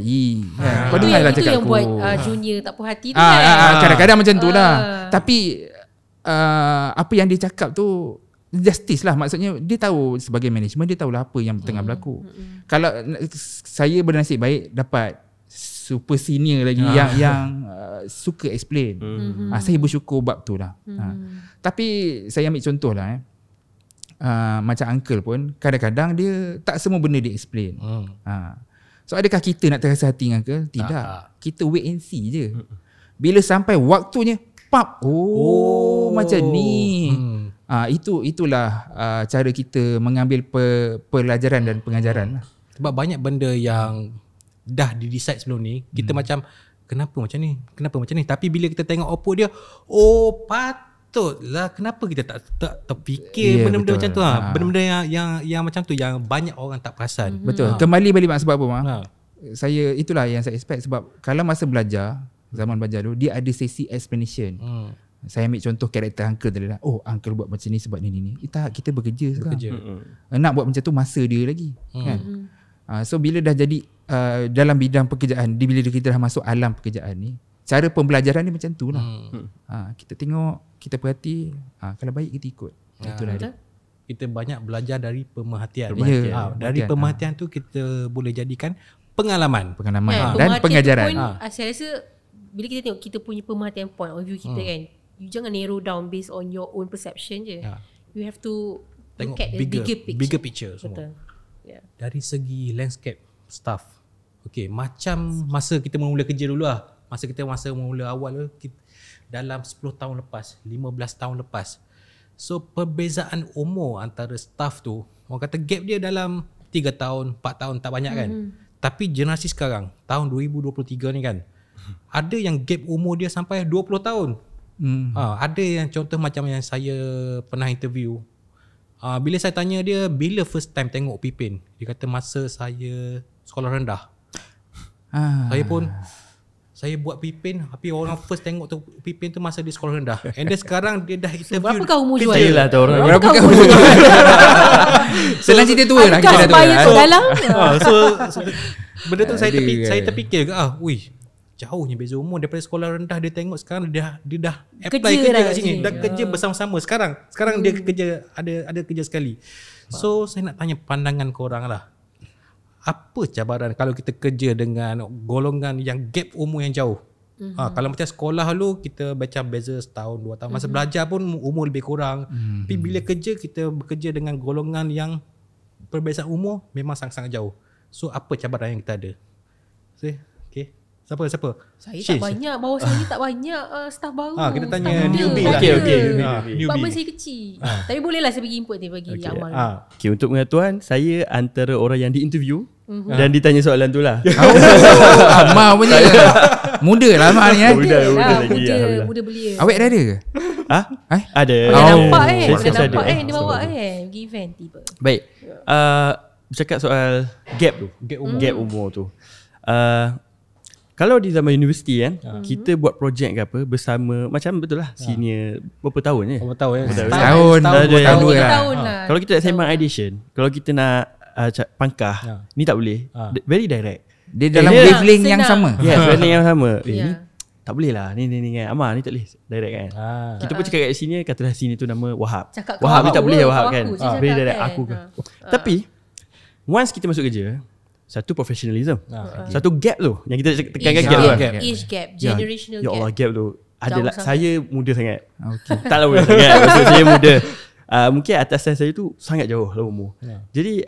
Kau dengar lah cakap aku. Itu yang buat junior tak puas hati tu kan. Kadang-kadang macam tu lah. Tapi apa yang dia cakap tu justice lah. Maksudnya dia tahu sebagai management, dia tahulah apa yang tengah berlaku. Kalau saya bernasib baik dapat super senior lagi yang suka explain. Saya bersyukur bab tu lah. Tapi saya ambil contoh lah macam uncle pun kadang-kadang dia tak semua benda dia explain. So adakah kita nak terasa hati dengan uncle? Tidak. Kita wait and see je. Bila sampai waktunya macam ni. Itulah cara kita mengambil pelajaran dan pengajaran lah. Sebab banyak benda yang dah di-decide sebelum ni, kita macam kenapa macam ni? Tapi bila kita tengok output dia, patutlah kenapa kita tak terfikir benda-benda macam tu. Benda-benda yang macam tu yang banyak orang tak perasan. Betul. Kembali balik sebab apa saya itulah yang saya expect. Sebab kalau masa belajar, zaman belajar dulu, dia ada sesi explanation. Saya ambil contoh karakter uncle tadi lah. Uncle buat macam ni sebab ni. Kita bekerja sekarang. Nak buat macam tu masa dia lagi kan. So bila dah jadi dalam bidang pekerjaan, bila kita dah masuk alam pekerjaan ni, cara pembelajaran ni macam tu lah. Kita tengok, kita perhati, kalau baik kita ikut. Itulah dia. Kita banyak belajar dari pemerhatian. Dari pemerhatian tu kita boleh jadikan pengalaman dan pengajaran. Saya rasa bila kita tengok kita punya pemerhatian point of view kita kan, you jangan narrow down based on your own perception je. You have to tengok look at the bigger picture. Betul. Dari segi landscape staff. Macam masa kita mula kerja dulu lah. Masa mula awal kita, dalam 10 tahun lepas, 15 tahun lepas. So perbezaan umur antara staff tu, orang kata gap dia dalam 3 tahun, 4 tahun tak banyak kan. Tapi generasi sekarang, tahun 2023 ni kan, ada yang gap umur dia sampai 20 tahun. Ada yang contoh macam yang saya pernah interview. Bila saya tanya dia bila first time tengok Pipin, dia kata masa saya sekolah rendah. Saya buat Pipin, tapi orang first tengok tu Pipin tu masa dia sekolah rendah. And then sekarang dia dah interview. Berapa kau umur jual? Lah tu orang. Berapa kau umur jual? Senang cerita tua lah. Adakah supaya tu dalam? So benda tu saya terfikir jauhnya beza umur. Daripada sekolah rendah dia tengok sekarang dia dah apply kerja kat sini. Dah kerja bersama-sama sekarang dia kerja ada kerja sekali. So saya nak tanya pandangan korang lah. apa cabaran kalau kita kerja dengan golongan yang gap umur yang jauh? Kalau macam sekolah dulu kita macam beza setahun 2 tahun. Masa belajar pun umur lebih kurang. Tapi bila kerja kita bekerja dengan golongan yang perbezaan umur memang sangat-sangat jauh. So apa cabaran yang kita ada? Okay. Siapa? Saya tak banyak. Bawah saya tak banyak staff baru. Kita tanya staff newbie muda. lah. Department saya kecil. Tapi bolehlah saya bagi input dia bagi Amal. Okay, untuk pengetahuan, saya antara orang yang diinterview dan ditanya soalan tu lah. Amal punya. Muda lah Amal ni. Muda belia. Awet dah ada ke? Ada. Dah nampak Saya nampak ada. dia bawa pergi event tiba. Baik. Bercakap soal gap tu. Gap umur tu. Kalau di zaman universiti kan, kita buat projek ke apa bersama macam betul lah senior berapa tahun je? Berapa tahun ya? Setahun, 2 tahun lah. Kalau kita nak sembang ideation, kalau kita nak pangkah, ni tak boleh. Very direct. Dia dalam wavelength yang senang. sama. Yes, wavelength yang sama. Ni Ya. tak boleh lah. Ni kan. Amal ni tak boleh direct kan. Kita pun cakap kat senior, katalah senior tu nama Wahab. Cakap Wahab ni tak boleh Wahab kawan kan. aku je Very cakap direct kan. aku ke. Tapi once kita masuk kerja, satu professionalism. Satu gap tu yang kita tekankan gap tu. Age gap, generational Ya Allah, gap. gap tu adalah sangat. saya muda sangat. Okay. Taklah muda sangat. Maksud saya muda. Mungkin atasan saya tu sangat jauh lah umur. Jadi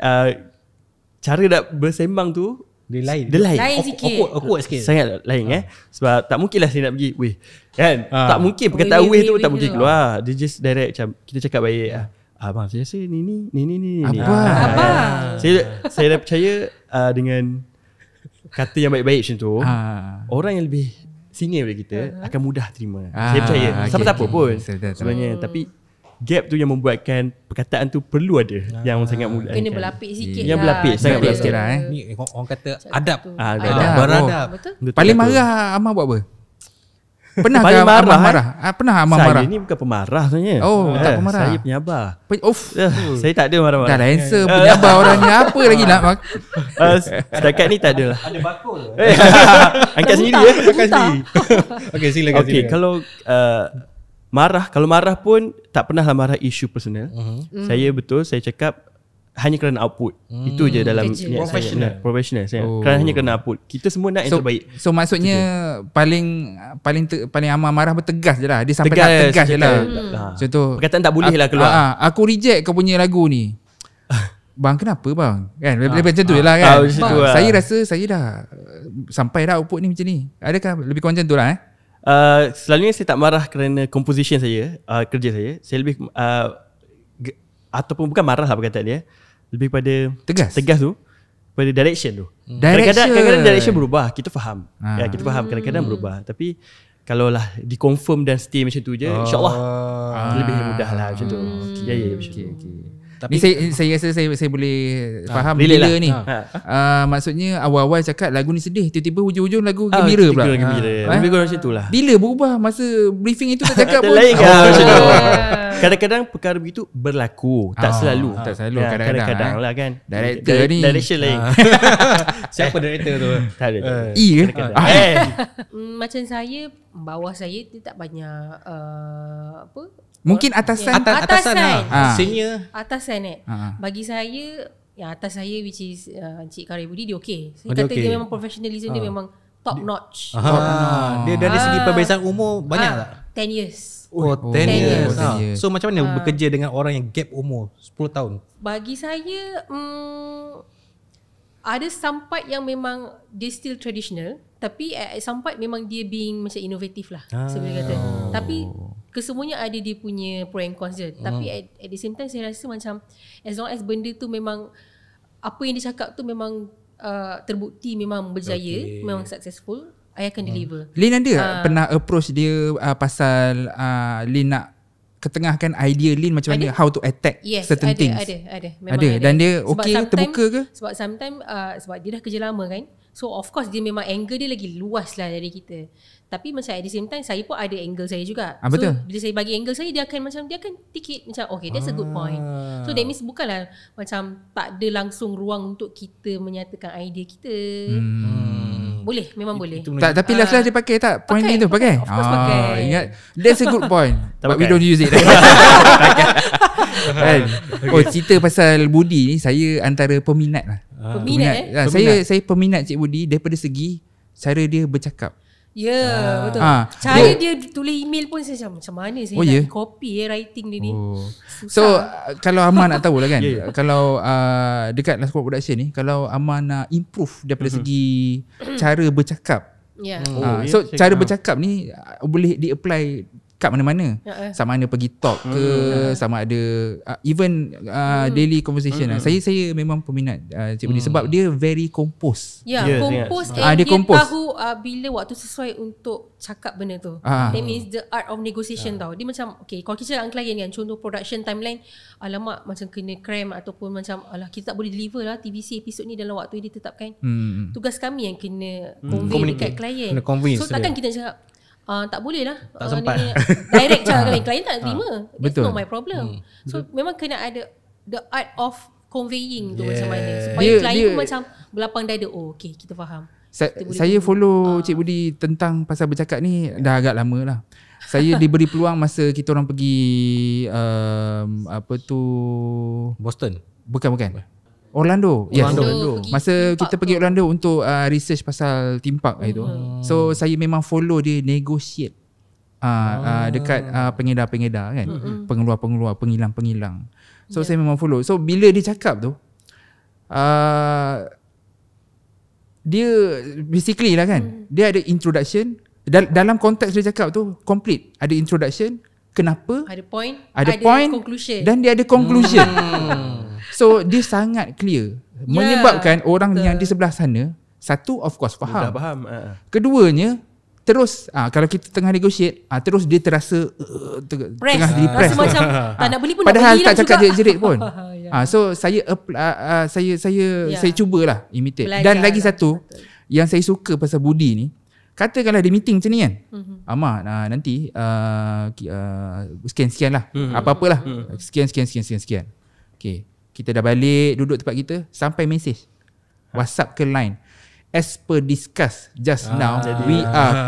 cara nak bersembang tu Dia lain. Lain sikit. Awkward sikit. sangat lain Sebab tak mungkin lah saya nak pergi weh kan. Tak mungkin perkataan Weh, weh tu weh, tak weh mungkin tu. keluar. Dia just direct macam kita cakap baik. Abang saya rasa ni. Abang. Saya dah percaya dengan kata yang baik-baik macam tu, orang yang lebih senior daripada kita akan mudah terima. Saya percaya. Siapa-siapa pun sebenarnya. Tapi gap tu yang membuatkan perkataan tu perlu ada yang sangat mudah. Kena berlapis sikit Yang lah. berlapis, sangat Berlapis berlapis. sikit lah Ni orang kata adab. Adab. Beradab. Betul? Betul, Paling betul. marah Amal buat apa? Pernah Paling ke marah, Amal marah? Pernah Amal Saya marah? ni bukan pemarah sebenarnya. Oh, tak pemarah. Saya penyabar. Saya tak ada Dah marah-marah. lah handsome, penyabar orangnya. Apa lagi nak Setakat ni tak ada lah. Ada bakul. Angkat sendiri ya. Angkat sendiri. Okey, silakan. Okay, kalau kalau marah pun tak pernah lah marah isu personal. Saya cakap hanya kerana output. Itu je dalam Kerja. niat Professional. saya. Professional. Kerana hanya kerana output. Kita semua nak yang terbaik. So maksudnya paling Amal marah bertegas je lah. Dia sampai tegas je lah. Contoh Perkataan tak boleh lah keluar. Aku reject kau punya lagu ni. Bang kenapa bang? Kan lebih macam tu je lah kan. Macam tu lah. Saya rasa saya dah sampai dah output ni macam ni. Adakah lebih kurang macam tu lah Selalunya saya tak marah kerana composition saya, kerja saya. Saya lebih ataupun bukan marah lah perkataan dia, lebih pada tegas tu, pada direction tu. Kadang-kadang direction berubah, kita faham. Kita faham kadang-kadang berubah. Tapi kalau lah dikonfirm dan stay macam tu je, insyaAllah lebih mudah lah macam tu. Ya macam tu. Tapi saya rasa saya boleh faham relate bila lah. ni. Maksudnya awal-awal cakap lagu ni sedih, tiba-tiba hujung-hujung lagu gembira pula. Lebih kurang macam tu lah. Bila berubah masa briefing itu tak cakap pun. Lain kan macam tu. Kadang-kadang perkara begitu berlaku, tak selalu. Tak selalu, kadang-kadang lah kan. Director ni. Direction lain. Siapa director tu? Tak ada. E ke? Macam saya, bawah saya dia tak banyak Mungkin atasan. Atasan lah. Senior. Atasan bagi saya yang atas saya which is Encik Karya Budi dia okey. Saya dia kata okey. dia memang professionalism dia memang top notch. Dia dari segi perbezaan umur banyak tak? 10 years. 10 years. So macam mana bekerja dengan orang yang gap umur 10 tahun? Bagi saya ada some part yang memang dia still traditional, tapi at some part memang dia being macam inovatif lah saya boleh kata. Tapi kesemuanya ada dia punya pro and cons je. Tapi at the same time saya rasa macam as long as benda tu memang apa yang dia cakap tu memang terbukti memang berjaya, memang successful, I akan deliver. Lin ada pernah approach dia pasal Lin nak ketengahkan idea Lin macam mana how to attack certain things. Ada. Ada. Dan dia okey terbuka ke? Sebab sometimes sebab dia dah kerja lama kan. So of course dia memang angle dia lagi luas lah dari kita. Tapi macam at the same time saya pun ada angle saya juga. Betul. So bila saya bagi angle saya dia akan tikit macam okay that's a good point. So that means bukanlah macam tak ada langsung ruang untuk kita menyatakan idea kita. Boleh, memang boleh. Tapi last dia pakai tak point ni tu pakai? Of course pakai. Ingat that's a good point. But we pakai. don't use it. Kan? Oh cerita pasal Budi ni saya antara peminat lah. Peminat. Saya peminat Cik Budi daripada segi cara dia bercakap. Ya, betul. Cara dia tulis email pun saya macam mana saya nak copy writing dia ni. So kalau Aman nak tahu lah kan, kalau dekat Last Squad Production ni, kalau Aman nak improve daripada segi cara bercakap, so cara bercakap ni boleh di-apply kat mana-mana. Sama ada pergi talk ke, sama ada even daily conversation. Saya memang peminat Cik Budi sebab dia very compose. Compose and dia tahu bila waktu sesuai untuk cakap benda tu. That means the art of negotiation tau. Dia macam kalau kita cakap dengan klien kan, contoh production timeline, alamak macam kena cram ataupun macam alah kita tak boleh deliver lah TVC episod ni dalam waktu yang ditetapkan. Tugas kami yang kena convey dekat klien. So takkan kita cakap tak boleh lah, tak sempat direct cakap dengan klien tak terima. That's not my problem. So memang kena ada the art of conveying tu macam mana supaya klien pun macam berlapang dada, okay kita faham. Saya follow Cik Budi tentang pasal bercakap ni dah agak lama lah. Saya diberi peluang masa kita orang pergi Boston. Bukan Orlando. Masa kita pergi Orlando untuk research pasal theme park itu. So saya memang follow dia negotiate dekat pengedar-pengedar kan, pengeluar-pengeluar, pengilang-pengilang. So saya memang follow. So bila dia cakap tu dia basically lah kan, dia ada introduction. Dalam konteks dia cakap tu complete. Ada introduction, kenapa, ada point, conclusion, dan dia ada conclusion. So dia sangat clear, menyebabkan orang yang di sebelah sana, satu of course faham. Keduanya terus kalau kita tengah negotiate, terus dia terasa tengah depressed. Rasa macam tak nak beli pun padahal nak beli tak cakap juga. jerit pun. So saya saya cubalah imitate. Dan lagi satu yang saya suka pasal Budi ni, katakanlah di meeting macam ni kan, Amar nanti sekian-sekian lah, apa-apalah, sekian. Okay, kita dah balik duduk tempat kita, sampai mesej WhatsApp ke line, as per discuss just now, we are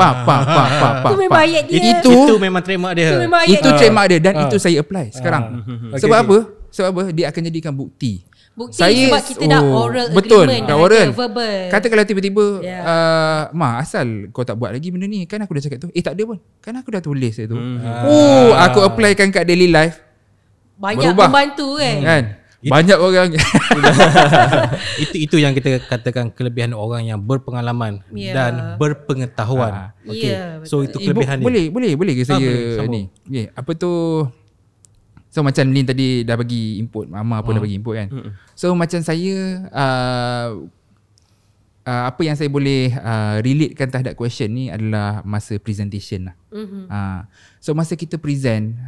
Itu memang ayat dia. Itu memang trademark dia. Itu trademark dia, dan itu saya apply sekarang. Sebab apa? Dia akan jadikan bukti. Sebab kita dah oral agreement, dah oral. Verbal. Katakanlah tiba-tiba asal kau tak buat lagi benda ni, kan aku dah cakap tu. Tak ada pun, kan aku dah tulis tu. Aku applykan kat daily life, banyak berubah. Membantu kan? Banyak orang. Itu yang kita katakan kelebihan orang yang berpengalaman dan berpengetahuan. So itu kelebihan dia. Boleh ke saya ni? Apa tu? So macam Lin tadi dah bagi input, Mama pun dah bagi input kan. So macam saya apa yang saya boleh relatekan terhadap question ni adalah masa presentation lah. So masa kita present,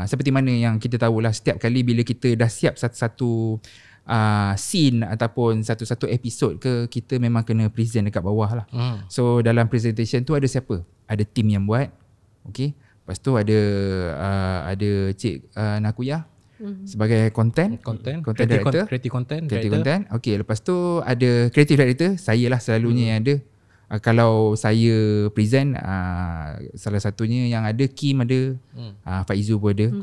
seperti mana yang kita tahulah, setiap kali bila kita dah siap satu scene ataupun satu episod ke, kita memang kena present dekat bawah lah. So dalam presentation tu ada siapa? Ada team yang buat. Okay. Lepas tu ada Cik Nakuyah sebagai content director, creative content. Okay, lepas tu ada creative director, saya lah selalunya yang ada. Kalau saya present, salah satunya yang ada Kim ada, Faizu pun ada.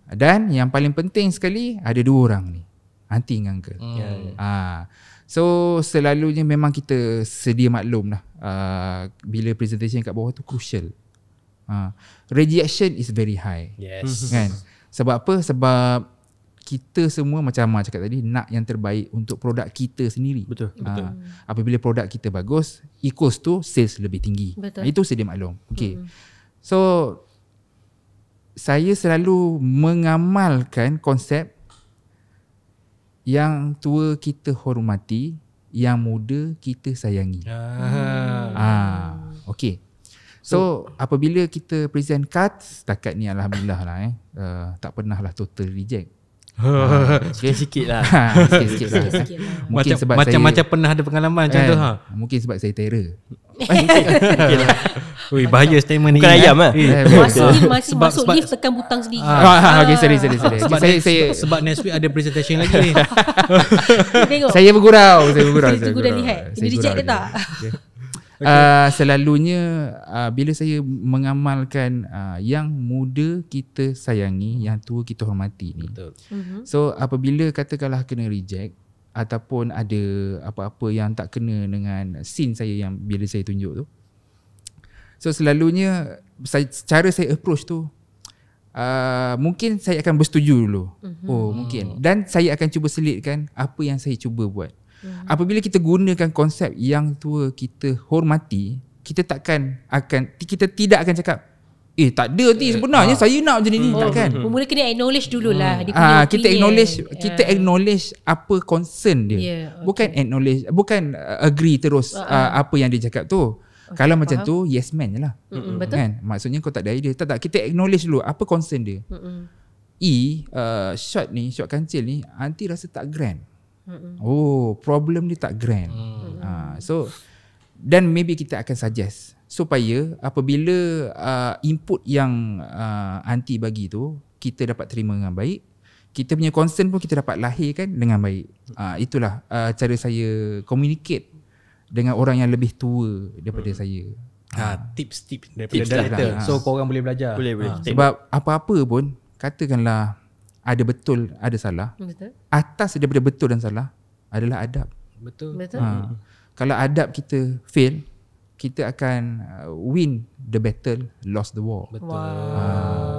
Dan yang paling penting sekali, ada dua orang ni, Anti dengan Uncle. So selalunya memang kita sedia maklum lah, bila presentation kat bawah tu crucial. Rejection is very high. Kan? Sebab apa? Sebab kita semua macam Amar cakap tadi, nak yang terbaik untuk produk kita sendiri. Betul. Apabila produk kita bagus, equals to sales lebih tinggi. Itu sedia maklum. Okay. So saya selalu mengamalkan konsep yang tua kita hormati, yang muda kita sayangi. Okay. So apabila kita present card, setakat ni alhamdulillah lah tak pernah lah total reject. Sikit-sikit lah. Sikit-sikit lah. Mungkin sebab macam pernah ada pengalaman macam tu. Mungkin sebab saya terror. Bahaya statement ni. Bukan ayam lah. Masih masuk lift tekan butang sendiri. Okay, sorry. Sebab next week ada presentation lagi ni. Saya bergurau. Saya juga dah lihat. Ini reject ke tak? Selalunya bila saya mengamalkan yang muda kita sayangi, yang tua kita hormati ni. So apabila katakanlah kena reject, ataupun ada apa-apa yang tak kena dengan scene saya yang bila saya tunjuk tu. So selalunya cara saya approach tu mungkin saya akan bersetuju dulu. Mungkin. Dan saya akan cuba selitkan apa yang saya cuba buat. Apabila kita gunakan konsep yang tua kita hormati, kita tidak akan cakap tak ada sebenarnya saya nak macam ni. Takkan. Mula kena acknowledge dululah dia punya kita acknowledge apa concern dia. Bukan acknowledge, bukan agree terus apa yang dia cakap tu. Kalau macam tu yes man je lah. Betul. Kan? Maksudnya kau tak ada idea. Tak, kita acknowledge dulu apa concern dia. Shot kancil ni anti rasa tak grand. Problem dia tak grand. So dan maybe kita akan suggest supaya apabila input yang anti bagi tu kita dapat terima dengan baik, kita punya concern pun kita dapat lahirkan dengan baik. Itulah cara saya communicate dengan orang yang lebih tua daripada saya. Tips daripada director. So korang boleh belajar. Boleh. Sebab apa-apa pun katakanlah ada betul, ada salah. Betul. Atas daripada betul dan salah adalah adab. Betul. Kalau adab kita fail, kita akan win the battle, lost the war. Betul.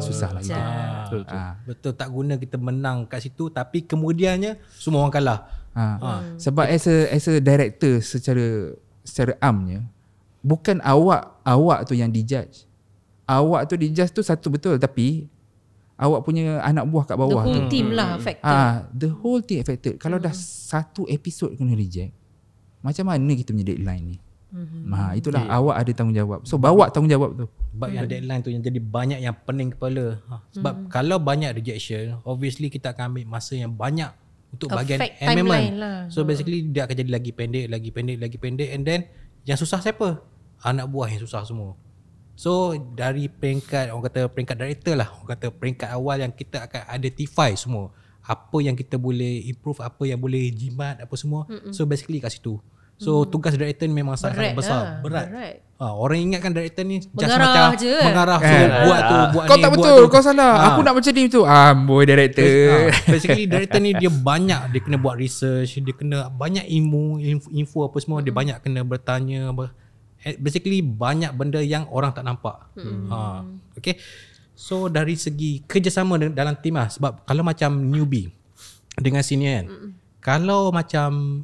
Susah lah itu. Betul, tak guna kita menang kat situ tapi kemudiannya semua orang kalah. Sebab as a director secara amnya, bukan awak tu yang dijudge. Awak tu dijudge tu satu betul, tapi awak punya anak buah kat bawah the whole tu, team lah affected. The whole team affected. Kalau dah satu episod kena reject, macam mana kita punya deadline ni? Itulah awak ada tanggungjawab. So bawa tanggungjawab tu. Sebab yang deadline tu yang jadi banyak yang pening kepala. Sebab kalau banyak rejection, obviously kita akan ambil masa yang banyak untuk bahagian amendment lah. So basically dia akan jadi lagi pendek, and then yang susah siapa? Anak buah yang susah semua. So dari peringkat, orang kata peringkat director lah, orang kata peringkat awal yang kita akan identify semua apa yang kita boleh improve, apa yang boleh jimat, apa semua. So basically kat situ. So tugas director ni memang sangat besar. Berat. Orang ingatkan director ni just mengarah macam je. mengarah, buat tu, buat Kau ni, tak buat betul, tu. kau salah. Aku nak macam ni tu. Boy director. Basically director ni dia banyak, dia kena buat research, dia kena banyak info apa semua, dia banyak kena bertanya. Basically banyak benda yang orang tak nampak. Okay. So dari segi kerjasama dalam tim lah, sebab kalau macam newbie dengan senior kan, kalau macam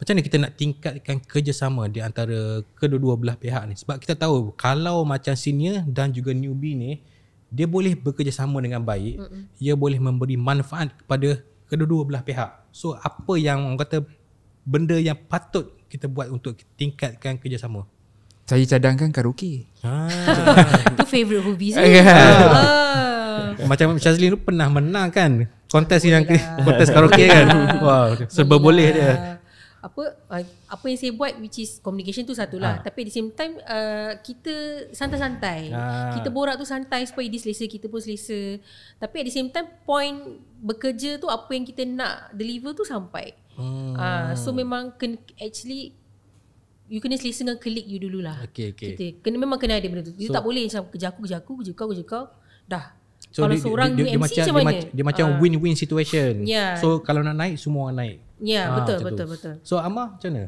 mana kita nak tingkatkan kerjasama di antara kedua-dua belah pihak ni. Sebab kita tahu kalau macam senior dan juga newbie ni, dia boleh bekerjasama dengan baik, dia boleh memberi manfaat kepada kedua-dua belah pihak. So apa yang orang kata benda yang patut kita buat untuk tingkatkan kerjasama? Saya cadangkan karaoke. Itu favourite hobi saya. Macam Shazlin tu pernah menang kan kontes yang kontes karaoke kan. Wow, serba boleh dia. Apa yang saya buat, which is communication tu satulah, tapi at the same time kita santai-santai. Kita borak tu santai supaya dia selesa, kita pun selesa. Tapi at the same time point bekerja tu, apa yang kita nak deliver tu sampai. So memang actually you kena selesa dengan colleague you dululah. Kita memang kena ada benda tu. You tak boleh macam kerja aku, kerja kau dah. So kalau seorang dia MC macam mana? Dia macam win-win situation. So kalau nak naik, semua orang naik. Betul. So Amar macam mana?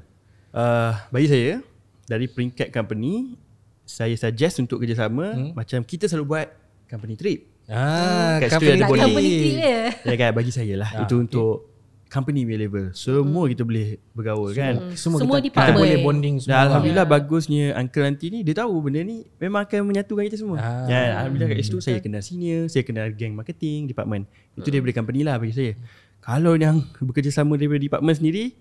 Bagi saya, dari peringkat company, saya suggest untuk kerjasama macam kita selalu buat company trip. Kat situ ada bonding. Company trip ya kan, bagi saya lah. Itu untuk company level. Semua kita boleh bergaul kan. Semua kita boleh bonding semua. Dan alhamdulillah bagusnya uncle auntie ni, dia tahu benda ni memang akan menyatukan kita semua. Alhamdulillah kat situ saya kenal senior, saya kenal geng marketing, department. Itu daripada company lah bagi saya. Kalau yang bekerjasama daripada department sendiri,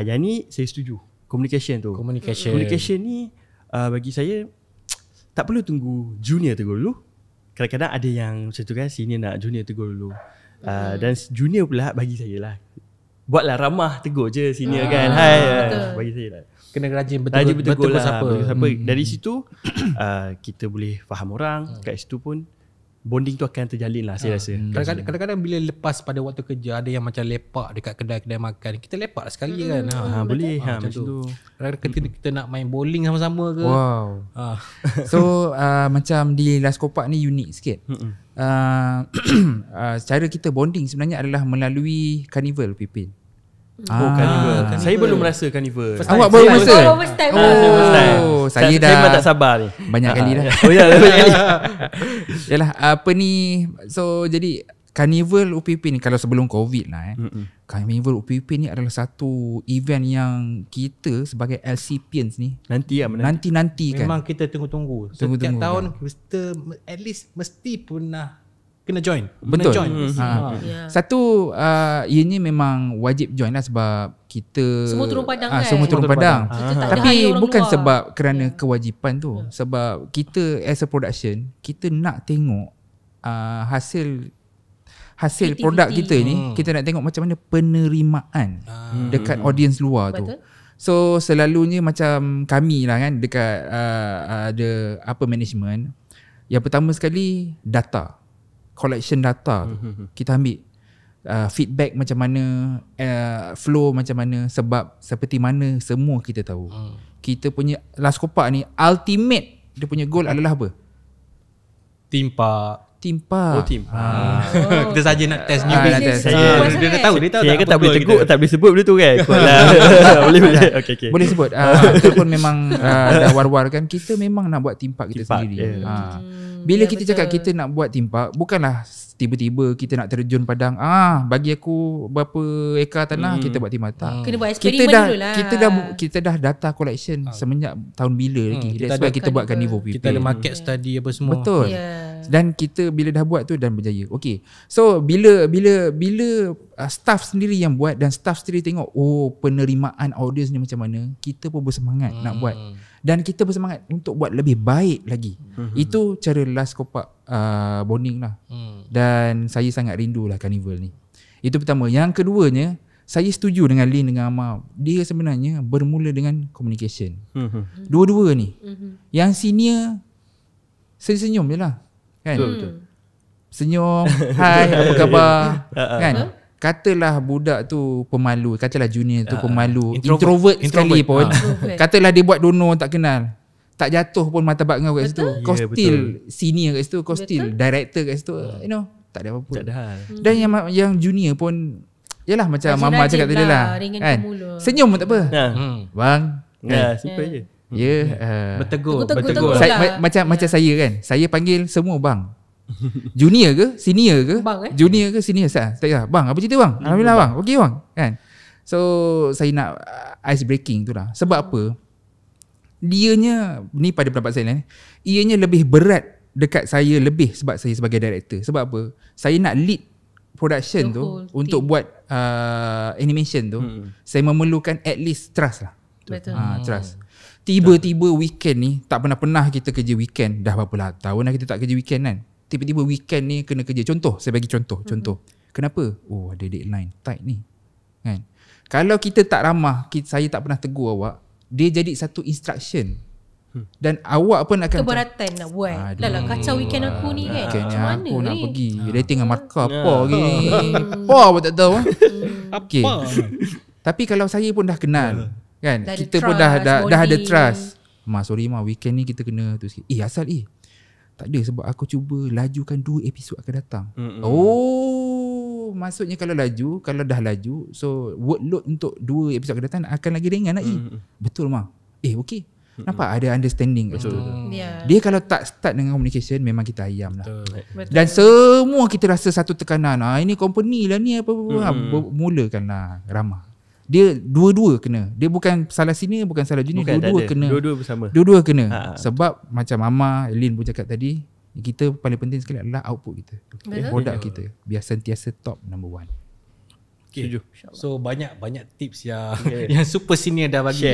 yang ni saya setuju. Communication tu. Communication ni bagi saya tak perlu tunggu junior tegur dulu. Kadang-kadang ada yang macam tu kan, senior nak junior tegur dulu. Dan junior pula bagi saya lah, buatlah ramah tegur je senior kan. Bagi saya lah, kena rajin betul siapa. Dari situ kita boleh faham orang. Kat situ pun bonding tu akan terjalin lah saya rasa. Kadang-kadang bila lepas pada waktu kerja, ada yang macam lepak dekat kedai-kedai makan, kita lepak lah sekali kan. Boleh macam tu. Kadang-kadang kita nak main bowling sama-sama ke. Wow. So macam di Last Kopak ni unik sikit. Cara kita bonding sebenarnya adalah melalui carnival Pipin. Carnival. Saya belum rasa Carnival. Awak baru rasa? First time. Saya dah Saya memang tak sabar ni. banyak kali dah. Oh ya, banyak kali. Yalah, apa ni, so jadi Carnival UPP ni kalau sebelum COVID lah Carnival UPP ni adalah satu event yang kita sebagai LCPians ni nanti kan. Memang kita tunggu-tunggu. Setiap tahun kita at least mesti pernah kena join. Betul. Kena join. Satu ianya memang wajib join lah sebab kita Semua turun padang kan. Semua turun padang. Kita tak ada Tapi hire orang bukan luar. sebab kerana kewajipan tu. Sebab kita as a production, kita nak tengok hasil Aktiviti. produk kita ni, kita nak tengok macam mana penerimaan dekat audience luar tu. Betul. So selalunya macam kami lah kan dekat ada management. Yang pertama sekali data, collection data tu. Kita ambil feedback macam mana, flow macam mana, sebab seperti mana semua kita tahu. Kita punya Last Kopak ni ultimate dia punya goal adalah apa? Team Park. Team Park. Team. Kita saja nak test new nak business. test. Dia dah tahu. Saya kan tak boleh apa tegur, tak boleh sebut benda tu kan. Boleh. Okay. Boleh sebut. Kita pun memang dah war-war kan. Kita memang nak buat Team Park kita Team Park, sendiri. yeah. Bila Ya, kita betul. cakap kita nak buat Team Park, bukanlah tiba-tiba kita nak terjun padang. Bagi aku berapa ekar tanah kita buat Team Park. Tak. Kena buat Kita eksperimen dah dulu lah. kita dah data collection semenjak tahun bila lagi. kita That's why ada kita buat Carnival. Carnival PP. Kita ada market study apa semua. Betul. Dan kita bila dah buat tu dan berjaya. Okay. So bila staff sendiri yang buat dan staff sendiri tengok penerimaan audience ni macam mana, kita pun bersemangat nak buat. Dan kita bersemangat untuk buat lebih baik lagi. Itu cara Last Kopak bonding lah. Dan saya sangat rindulah Carnival ni. Itu pertama. Yang keduanya, saya setuju dengan Lin dengan Amar. Dia sebenarnya bermula dengan communication. Dua-dua ni. Yang senior senyum je lah. Kan? Betul. Senyum, hai, apa khabar? Kan? Katalah budak tu pemalu, katalah junior tu pemalu, introvert sekali pun. Katalah dia buat dono tak kenal, tak jatuh pun martabat kau kat situ. Kau still senior kat situ, kau still director kat situ. You know, tak ada apa-apa. Tak ada hal. Dan yang junior pun, yalah macam Rajin-rajin Mama cakap tadi lah. ringan Kan? ke mulut. Senyum pun tak apa. Bang, Ya, simple je. ya, Bertegur. Tegur saya, lah. macam saya kan. Saya panggil semua bang. Junior ke, senior ke? Bang, Junior ke, senior? Saya bang, apa cerita bang? Alhamdulillah bang. Okey bang. Kan? So saya nak ice breaking tu lah. Sebab apa? Dianya ni pada pendapat saya ni, ianya lebih berat dekat saya lebih sebab saya sebagai director. Sebab apa? Saya nak lead production The tu whole untuk team. buat animation tu. Saya memerlukan at least trust lah. Betul. Trust. Tiba-tiba weekend ni, tak pernah kita kerja weekend. Dah berapa lah tahun dah kita tak kerja weekend kan. Tiba-tiba weekend ni kena kerja. Contoh, saya bagi contoh. Kenapa? Ada deadline tight ni. Kan? Kalau kita tak ramah, saya tak pernah tegur awak, dia jadi satu instruction. Dan awak pun akan Keberatan nak buat. Dah lah kacau weekend aku ni kan. weekend Macam mana aku nak ni? pergi dating dengan markah apa gini. Apa pun tak tahu. Okay. Tapi kalau saya pun dah kenal, kan, Dah ada kita pun trust, dah ada bonding. trust. Sorry weekend ni kita kena tu sikit. Asal tak ada sebab aku cuba lajukan 2 episod akan datang. Maksudnya kalau dah laju, so workload untuk 2 episod akan datang akan lagi ringan lah. Betul mah. Okey. Nampak ada understanding kat situ. Ya. Dia kalau tak start dengan communication, memang kita ayam lah. Betul. Dan semua kita rasa satu tekanan. Ini company lah ni apa. Mulakanlah ramah. Dia dua-dua kena. Dia bukan salah sini, bukan salah junior. Dua-dua kena. Dua-dua bersama. Dua-dua kena. Sebab macam Mama, Lin pun cakap tadi, kita paling penting sekali adalah output kita. Produk kita. Biar sentiasa top number 1. Okay. So banyak tips yang super senior dah bagi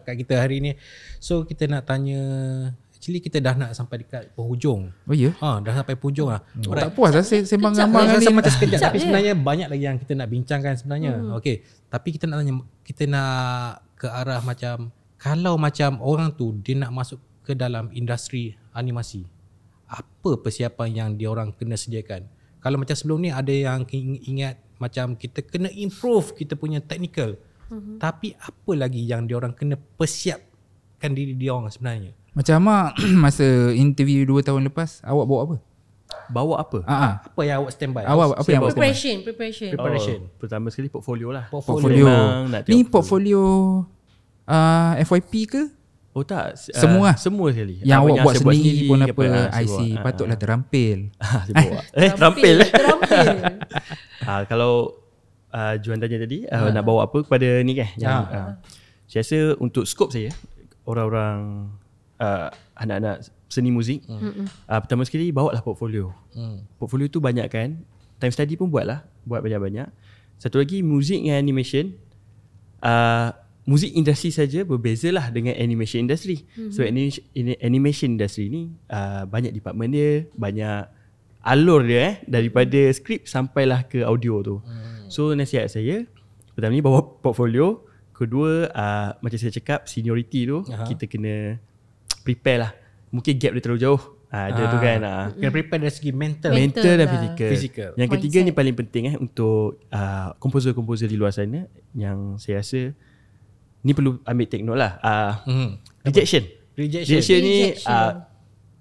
kat kita hari ni. So kita nak tanya, actually kita dah nak sampai dekat penghujung. Oh ya? Dah sampai penghujung lah. Tak puas lah sembang Kejap Amal Saya ni. rasa macam sekejap, tapi sebenarnya banyak lagi yang kita nak bincangkan sebenarnya. Okay, tapi kita nak tanya, kita nak ke arah macam, kalau macam orang tu dia nak masuk ke dalam industri animasi, apa persiapan yang dia orang kena sediakan? Kalau macam sebelum ni ada yang ingat macam kita kena improve kita punya technical, tapi apa lagi yang dia orang kena persiapkan diri dia orang sebenarnya? Macam Amal masa interview 2 tahun lepas, awak bawa apa? bawa apa? Apa yang awak standby? Apa yang awak Preparation. Pertama sekali portfolio lah. Portfolio. Nak Ni portfolio FYP ke? Oh tak, Semua semua sekali. yang awak buat saya sendiri pun apa saya IC buat. patutlah terampil. Terampil. Terampil. Kalau Juan tanya tadi nak bawa apa kepada ni kan? Saya rasa untuk skop saya, orang-orang anak-anak seni muzik, pertama sekali bawa lah portfolio. Portfolio tu banyak kan, time study pun buat banyak-banyak. Satu lagi, muzik dengan animation. Muzik industri saja berbezalah dengan animation industry. So animation industry ni banyak department dia, banyak alur dia daripada skrip sampailah ke audio tu. So nasihat saya, pertama ni bawa portfolio. Kedua, macam saya cakap, seniority tu kita kena prepare lah. Mungkin gap dia terlalu jauh. Dia tu kan. Kena prepare dari segi mental dan lah. fizikal. Yang ketiga ni paling penting untuk komposer-komposer di luar sana, yang saya rasa ni perlu ambil take note lah. Rejection ni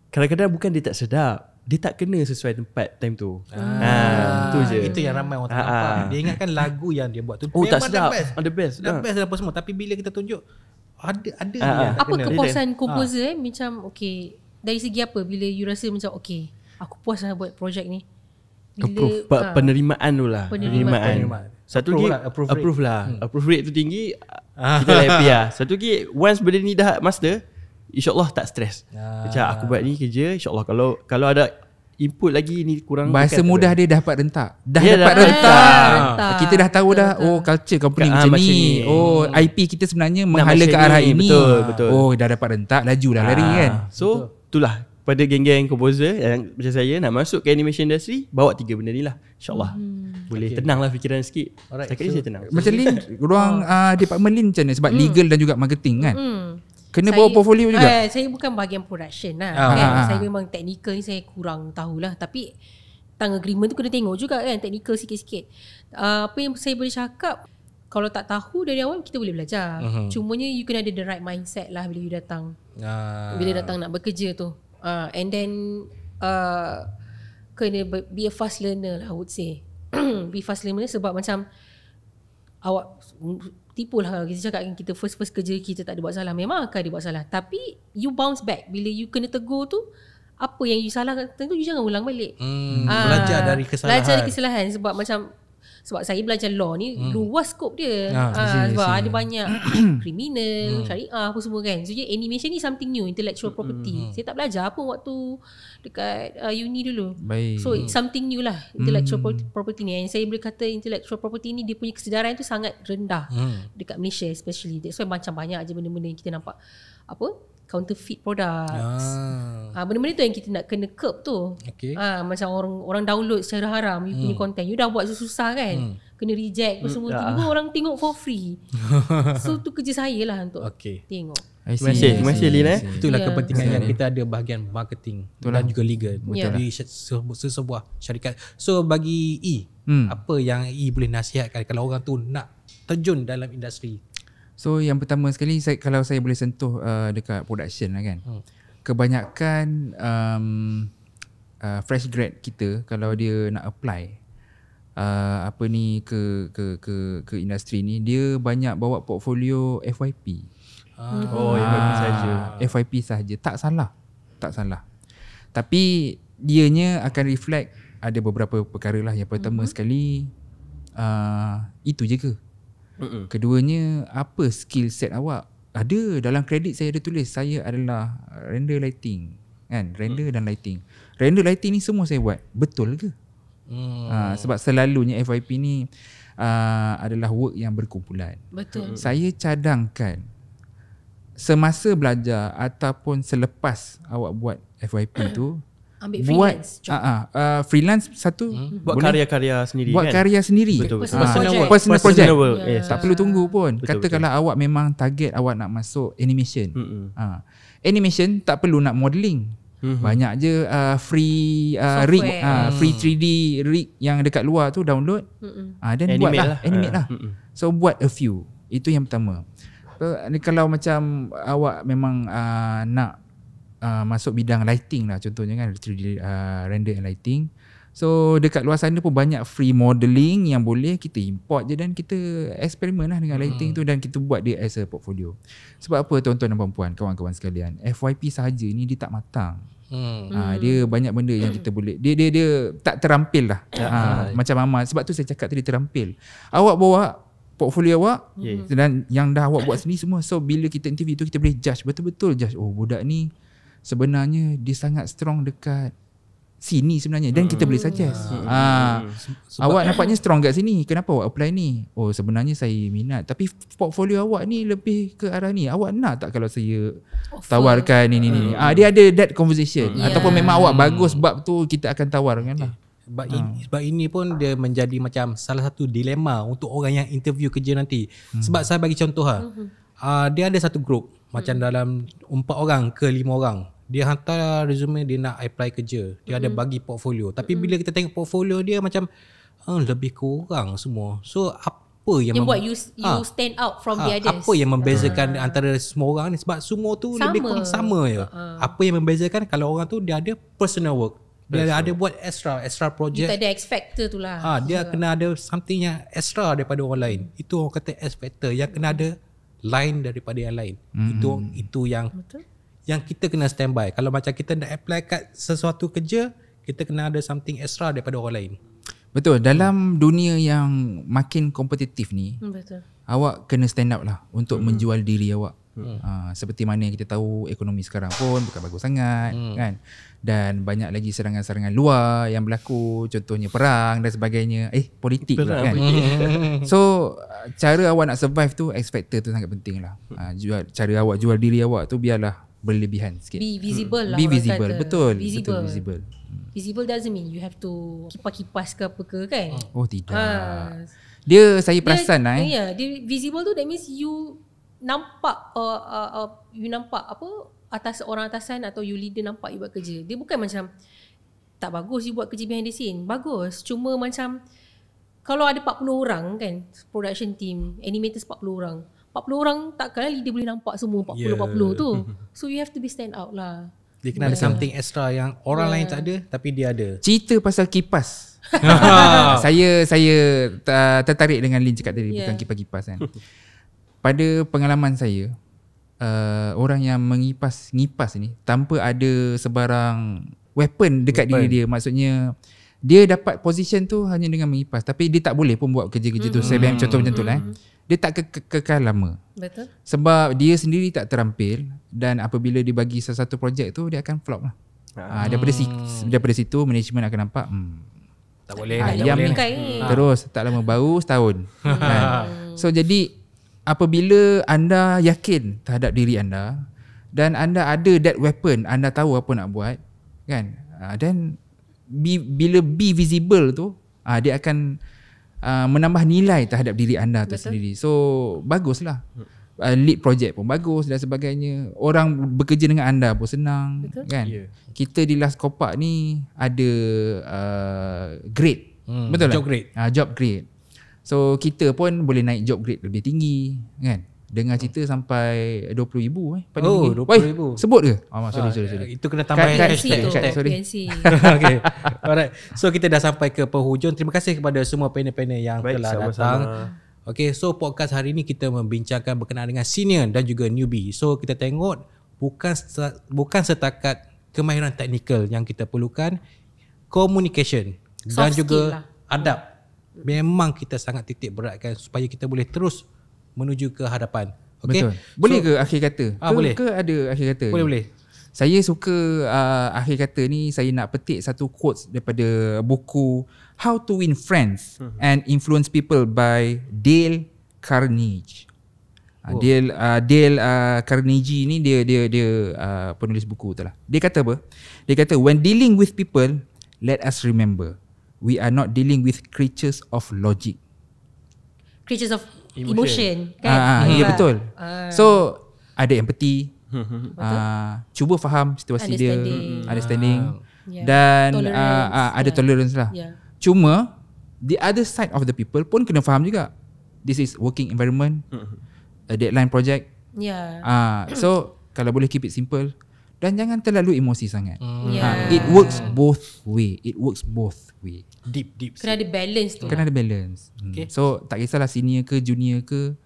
kadang-kadang bukan dia tak sedap, dia tak kena sesuai tempat time tu. Itu je. Itu yang ramai orang tak nampak. Dia ingatkan lagu yang dia buat tu memang tak sedap, the best dan apa semua. Tapi bila kita tunjuk ada yang tak Apa kena. kepuasan komposer macam okay, dari segi apa bila you rasa macam okay, aku puas lah buat projek ni? Approve. Penerimaan tu lah. Penerimaan. Satu lagi approve lah. Approve rate tu tinggi, kita dah happy lah. Satu lagi, once benda ni dah master, InsyaAllah tak stres. Macam aku buat ni kerja, InsyaAllah kalau ada input lagi ni kurang, bahasa mudah dia dapat rentak. Dia dapat dah rentak. Kita dah tahu dah, oh culture company macam ni. Oh IP kita sebenarnya menghala ke arah ini. Betul. Oh dah dapat rentak, laju dah lari kan. So itulah, pada geng-geng komposer yang macam saya nak masuk ke animation industry, bawa 3 benda ni lah. InsyaAllah boleh tenang lah fikiran sikit. Setakat ni saya tenang. Macam Lin, ruang department Lin macam mana? Sebab legal dan juga marketing kan. Kena bawa portfolio juga. Saya bukan bahagian production lah kan. Saya memang technical ni saya kurang tahulah. Tapi tang agreement tu kena tengok juga kan, technical sikit-sikit. Apa yang saya boleh cakap, kalau tak tahu dari awal kita boleh belajar. Cumanya you kena ada the right mindset lah bila you datang. Bila datang nak bekerja tu. And then kena be a fast learner lah, I would say. Be fast learner sebab macam awak tipu lah kalau kita cakap kita first kerja kita tak ada buat salah. Memang akan ada buat salah, tapi you bounce back. Bila you kena tegur tu, apa yang you salah tentu you jangan ulang balik. Belajar dari kesalahan. Sebab macam saya belajar law ni luas skop dia. Sebab ada banyak kriminal, syariah apa semua kan. So animation ni something new, intellectual property. Saya tak belajar pun waktu dekat uni dulu. So it's something new lah, intellectual property ni. And saya boleh kata intellectual property ni dia punya kesedaran tu sangat rendah dekat Malaysia especially. That's why macam banyak je benda-benda yang kita nampak counterfeit products. Benda-benda tu yang kita nak kena curb tu. Macam orang download secara haram you punya content. You dah buat susah kan, kena reject semua. Tiba-tiba orang tengok for free. So tu kerja saya lah untuk tengok. Terima kasih Lin. Itulah kepentingan yang kita ada bahagian marketing dan juga legal di sebuah syarikat. So bagi apa yang boleh nasihatkan kalau orang tu nak terjun dalam industri? So yang pertama sekali, kalau saya boleh sentuh dekat production lah kan. Kebanyakan fresh grad kita kalau dia nak apply ke industri ni, dia banyak bawa portfolio FYP. FYP saja. FYP saja, tak salah. Tapi dianya akan reflect ada beberapa perkara lah. Yang pertama sekali, itu je ke? Keduanya, apa skill set awak? Ada dalam kredit saya ada tulis saya adalah render lighting kan, render dan lighting. Render lighting ni semua saya buat. Betul ke? Sebab selalunya FYP ni adalah work yang berkumpulan. Betul. Saya cadangkan semasa belajar ataupun selepas awak buat FYP tu, ambil freelance freelance satu, buat karya-karya sendiri, buat karya sendiri. Betul. Personal project. Yes. Tak perlu tunggu pun. Betul. Kalau awak memang target awak nak masuk animation, animation tak perlu nak modelling. Banyak je free rig, free 3D rig yang dekat luar tu download, dan buatlah animate lah. So buat a few. Itu yang pertama. So, kalau macam awak memang nak masuk bidang lighting lah contohnya kan, 3D render and lighting. So dekat luar sana pun banyak free modeling yang boleh kita import je dan kita eksperimen lah dengan lighting tu dan kita buat dia as a portfolio. Sebab apa tuan-tuan dan puan-puan, kawan-kawan sekalian, FYP sahaja ni dia tak matang. Dia banyak benda yang kita boleh, dia tak terampil lah. Macam Mama, sebab tu saya cakap tadi terampil. Awak bawa portfolio awak dan yang dah awak buat sendiri semua. So bila kita interview tu kita boleh judge, betul-betul judge, oh budak ni sebenarnya dia sangat strong dekat sini sebenarnya dan kita boleh suggest. Awak nampaknya strong kat sini, kenapa awak apply ni? Oh sebenarnya saya minat, tapi portfolio awak ni lebih ke arah ni. Awak nak tak kalau saya tawarkan ni? Dia ada that conversation. Ataupun memang awak bagus bab tu, kita akan tawarkan lah. Sebab ini pun dia menjadi macam salah satu dilema untuk orang yang interview kerja nanti. Sebab saya bagi contoh dia ada satu group macam dalam 4 orang ke 5 orang. Dia hantar resume dia nak apply kerja. Dia ada bagi portfolio. Tapi bila kita tengok portfolio dia macam lebih kurang semua. So apa yang buat you stand out from the others? Apa yang membezakan antara semua orang ni? Sebab semua tu lebih kurang sama je. Apa yang membezakan kalau orang tu dia ada personal work. Dia ada buat extra project. Kita ada X factor tu lah. Dia kena ada something yang extra daripada orang lain. Itu orang kata X factor. Yang kena ada lain daripada yang lain. Itu yang betul, yang kita kena standby. Kalau macam kita nak apply kat sesuatu kerja, kita kena ada something extra daripada orang lain. Betul. Dalam dunia yang makin kompetitif ni, betul, awak kena stand out lah untuk menjual diri awak. Seperti mana yang kita tahu ekonomi sekarang pun bukan bagus sangat kan, dan banyak lagi serangan-serangan luar yang berlaku, contohnya perang dan sebagainya, politik pula kan. So cara awak nak survive tu, X factor tu sangat penting lah. Cara awak jual diri awak tu biarlah berlebihan sikit. Be visible lah. Be visible. Kata. Betul. Visible. Betul visible. Visible doesn't mean you have to kipas-kipas ke apa ke kan. Oh tidak. Saya perasan dia visible tu that means you nampak you nampak apa orang atasan atau you leader nampak you buat kerja. Dia bukan macam tak bagus you buat kerja behind the scene. Bagus. Cuma macam kalau ada 40 orang kan, production team, animators 40 orang. 40 orang takkanlah leader boleh nampak semua 40 tu. So you have to be stand out lah. Dia kena ada something extra yang orang lain tak ada tapi dia ada. Cerita pasal kipas. Saya tertarik dengan Lin cakap tadi, bukan kipas-kipas kan. Pada pengalaman saya, orang yang ngipas ni tanpa ada sebarang weapon dekat diri dia, maksudnya dia dapat position tu hanya dengan mengipas, tapi dia tak boleh pun buat kerja-kerja tu. Saya bagi contoh macam tu lah. Dia tak kekal lama. Betul. Sebab dia sendiri tak terampil, dan apabila dia bagi sesuatu projek tu, dia akan flop lah. Daripada situ management akan nampak tak boleh terus tak lama baru setahun. So jadi apabila anda yakin terhadap diri anda dan anda ada that weapon, anda tahu apa nak buat kan, dan bila be visible tu, dia akan menambah nilai terhadap diri anda tu sendiri. So baguslah. Lead project pun bagus dan sebagainya. Orang bekerja dengan anda pun senang. Betul. Kan? Kita di Last Kopak ni ada grade. Betul tak? Job grade. Job grade. So kita pun boleh naik job grade lebih tinggi kan. Dengar cerita sampai 20,000 20,000. Sebut ke? Sorry. Itu kena tambah hashtag. Okay. Alright. So kita dah sampai ke penghujung. Terima kasih kepada semua panel-panel yang telah datang. Okay, so podcast hari ni kita membincangkan berkenaan dengan senior dan juga newbie. So kita tengok bukan setakat kemahiran teknikal yang kita perlukan, communication dan juga adab. Memang kita sangat titik beratkan supaya kita boleh terus menuju ke hadapan. Okay? Betul. Boleh ke akhir kata? Boleh. Ke ada akhir kata? Boleh. Saya suka akhir kata ni, saya nak petik satu quotes daripada buku How to Win Friends and Influence People by Dale Carnegie. Dale Carnegie ni dia penulis buku tu lah. Dia kata apa? Dia kata when dealing with people, let us remember we are not dealing with creatures of logic. Creatures of emotion kan? Ya betul. So ada empathy, cuba faham situasi dia, understanding dan ada tolerance lah. Cuma the other side of the people pun kena faham juga. This is working environment, a deadline project. So kalau boleh keep it simple, dan jangan terlalu emosi sangat. It works both way. Deep. Kena ada balance tu. Kena ada balance. Okay. So tak kisahlah senior ke junior ke,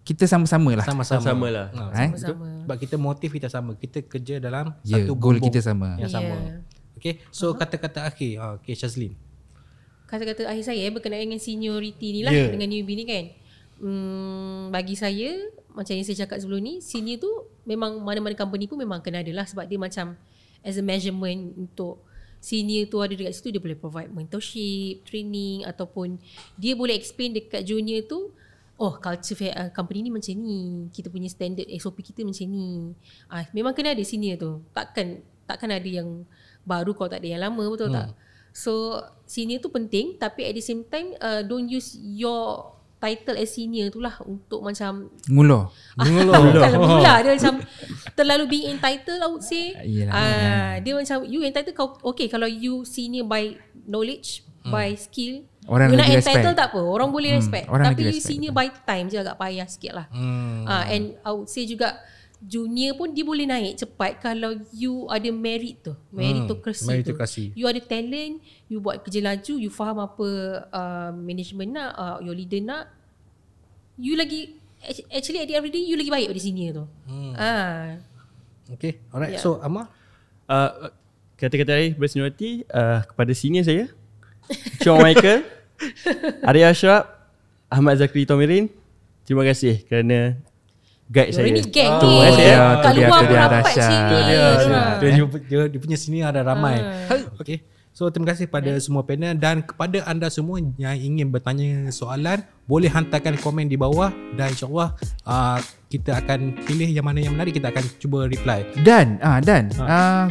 kita sama-sama lah. Sama-sama lah. Sebab kita motif kita sama. Kita kerja dalam satu goal kita sama. Yang sama. Okay. So kata-kata akhir. Okay, Shazlin. Kata-kata akhir saya berkenaan dengan seniority ni lah, dengan newbie ni kan. Bagi saya, macam yang saya cakap sebelum ni, senior tu memang mana-mana company pun memang kena ada lah, sebab dia macam as a measurement untuk senior tu ada dekat situ. Dia boleh provide mentorship, training, ataupun dia boleh explain dekat junior tu, oh culture company ni macam ni, kita punya standard SOP kita macam ni. Memang kena ada senior tu. Takkan ada yang baru kalau tak ada yang lama, betul tak? So senior tu penting, tapi at the same time don't use your title as senior tu lah untuk macam ngulur. Bukanlah mula, dia macam terlalu being entitled, I would say. Dia macam you entitled, okay, kalau you senior by knowledge, by skill, orang you nak respect. entitled tak apa, orang boleh respect. Orang tapi you respect, senior by time je agak payah sikit lah. And I would say juga junior pun dia boleh naik cepat kalau you ada merit tu, meritocracy. You ada talent, you buat kerja laju, you faham apa management nak, your leader nak, you lagi actually at the end of the day you lagi baik pada senior tu. Okay, alright. So Amar, kata-kata akhir berseniority kepada senior saya, Shawn Michael, Arya Ashraf, Ahmad Zakri Tomirin, terima kasih kerana guide saya. Ini geng ni. Kat luar pun rapat sini. Dia punya sini ada ramai. Okay. So terima kasih pada semua panel, dan kepada anda semua yang ingin bertanya soalan, boleh hantarkan komen di bawah, dan insyaAllah kita akan pilih yang mana yang menarik, kita akan cuba reply. Dan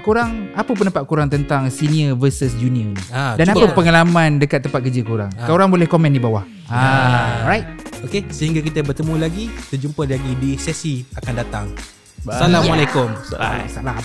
korang, apa pendapat korang tentang senior versus junior ni? Dan apa pengalaman dekat tempat kerja korang? Korang boleh komen di bawah. Alright. Okay, sehingga kita bertemu lagi, kita jumpa lagi di sesi akan datang. Assalamualaikum. Salam.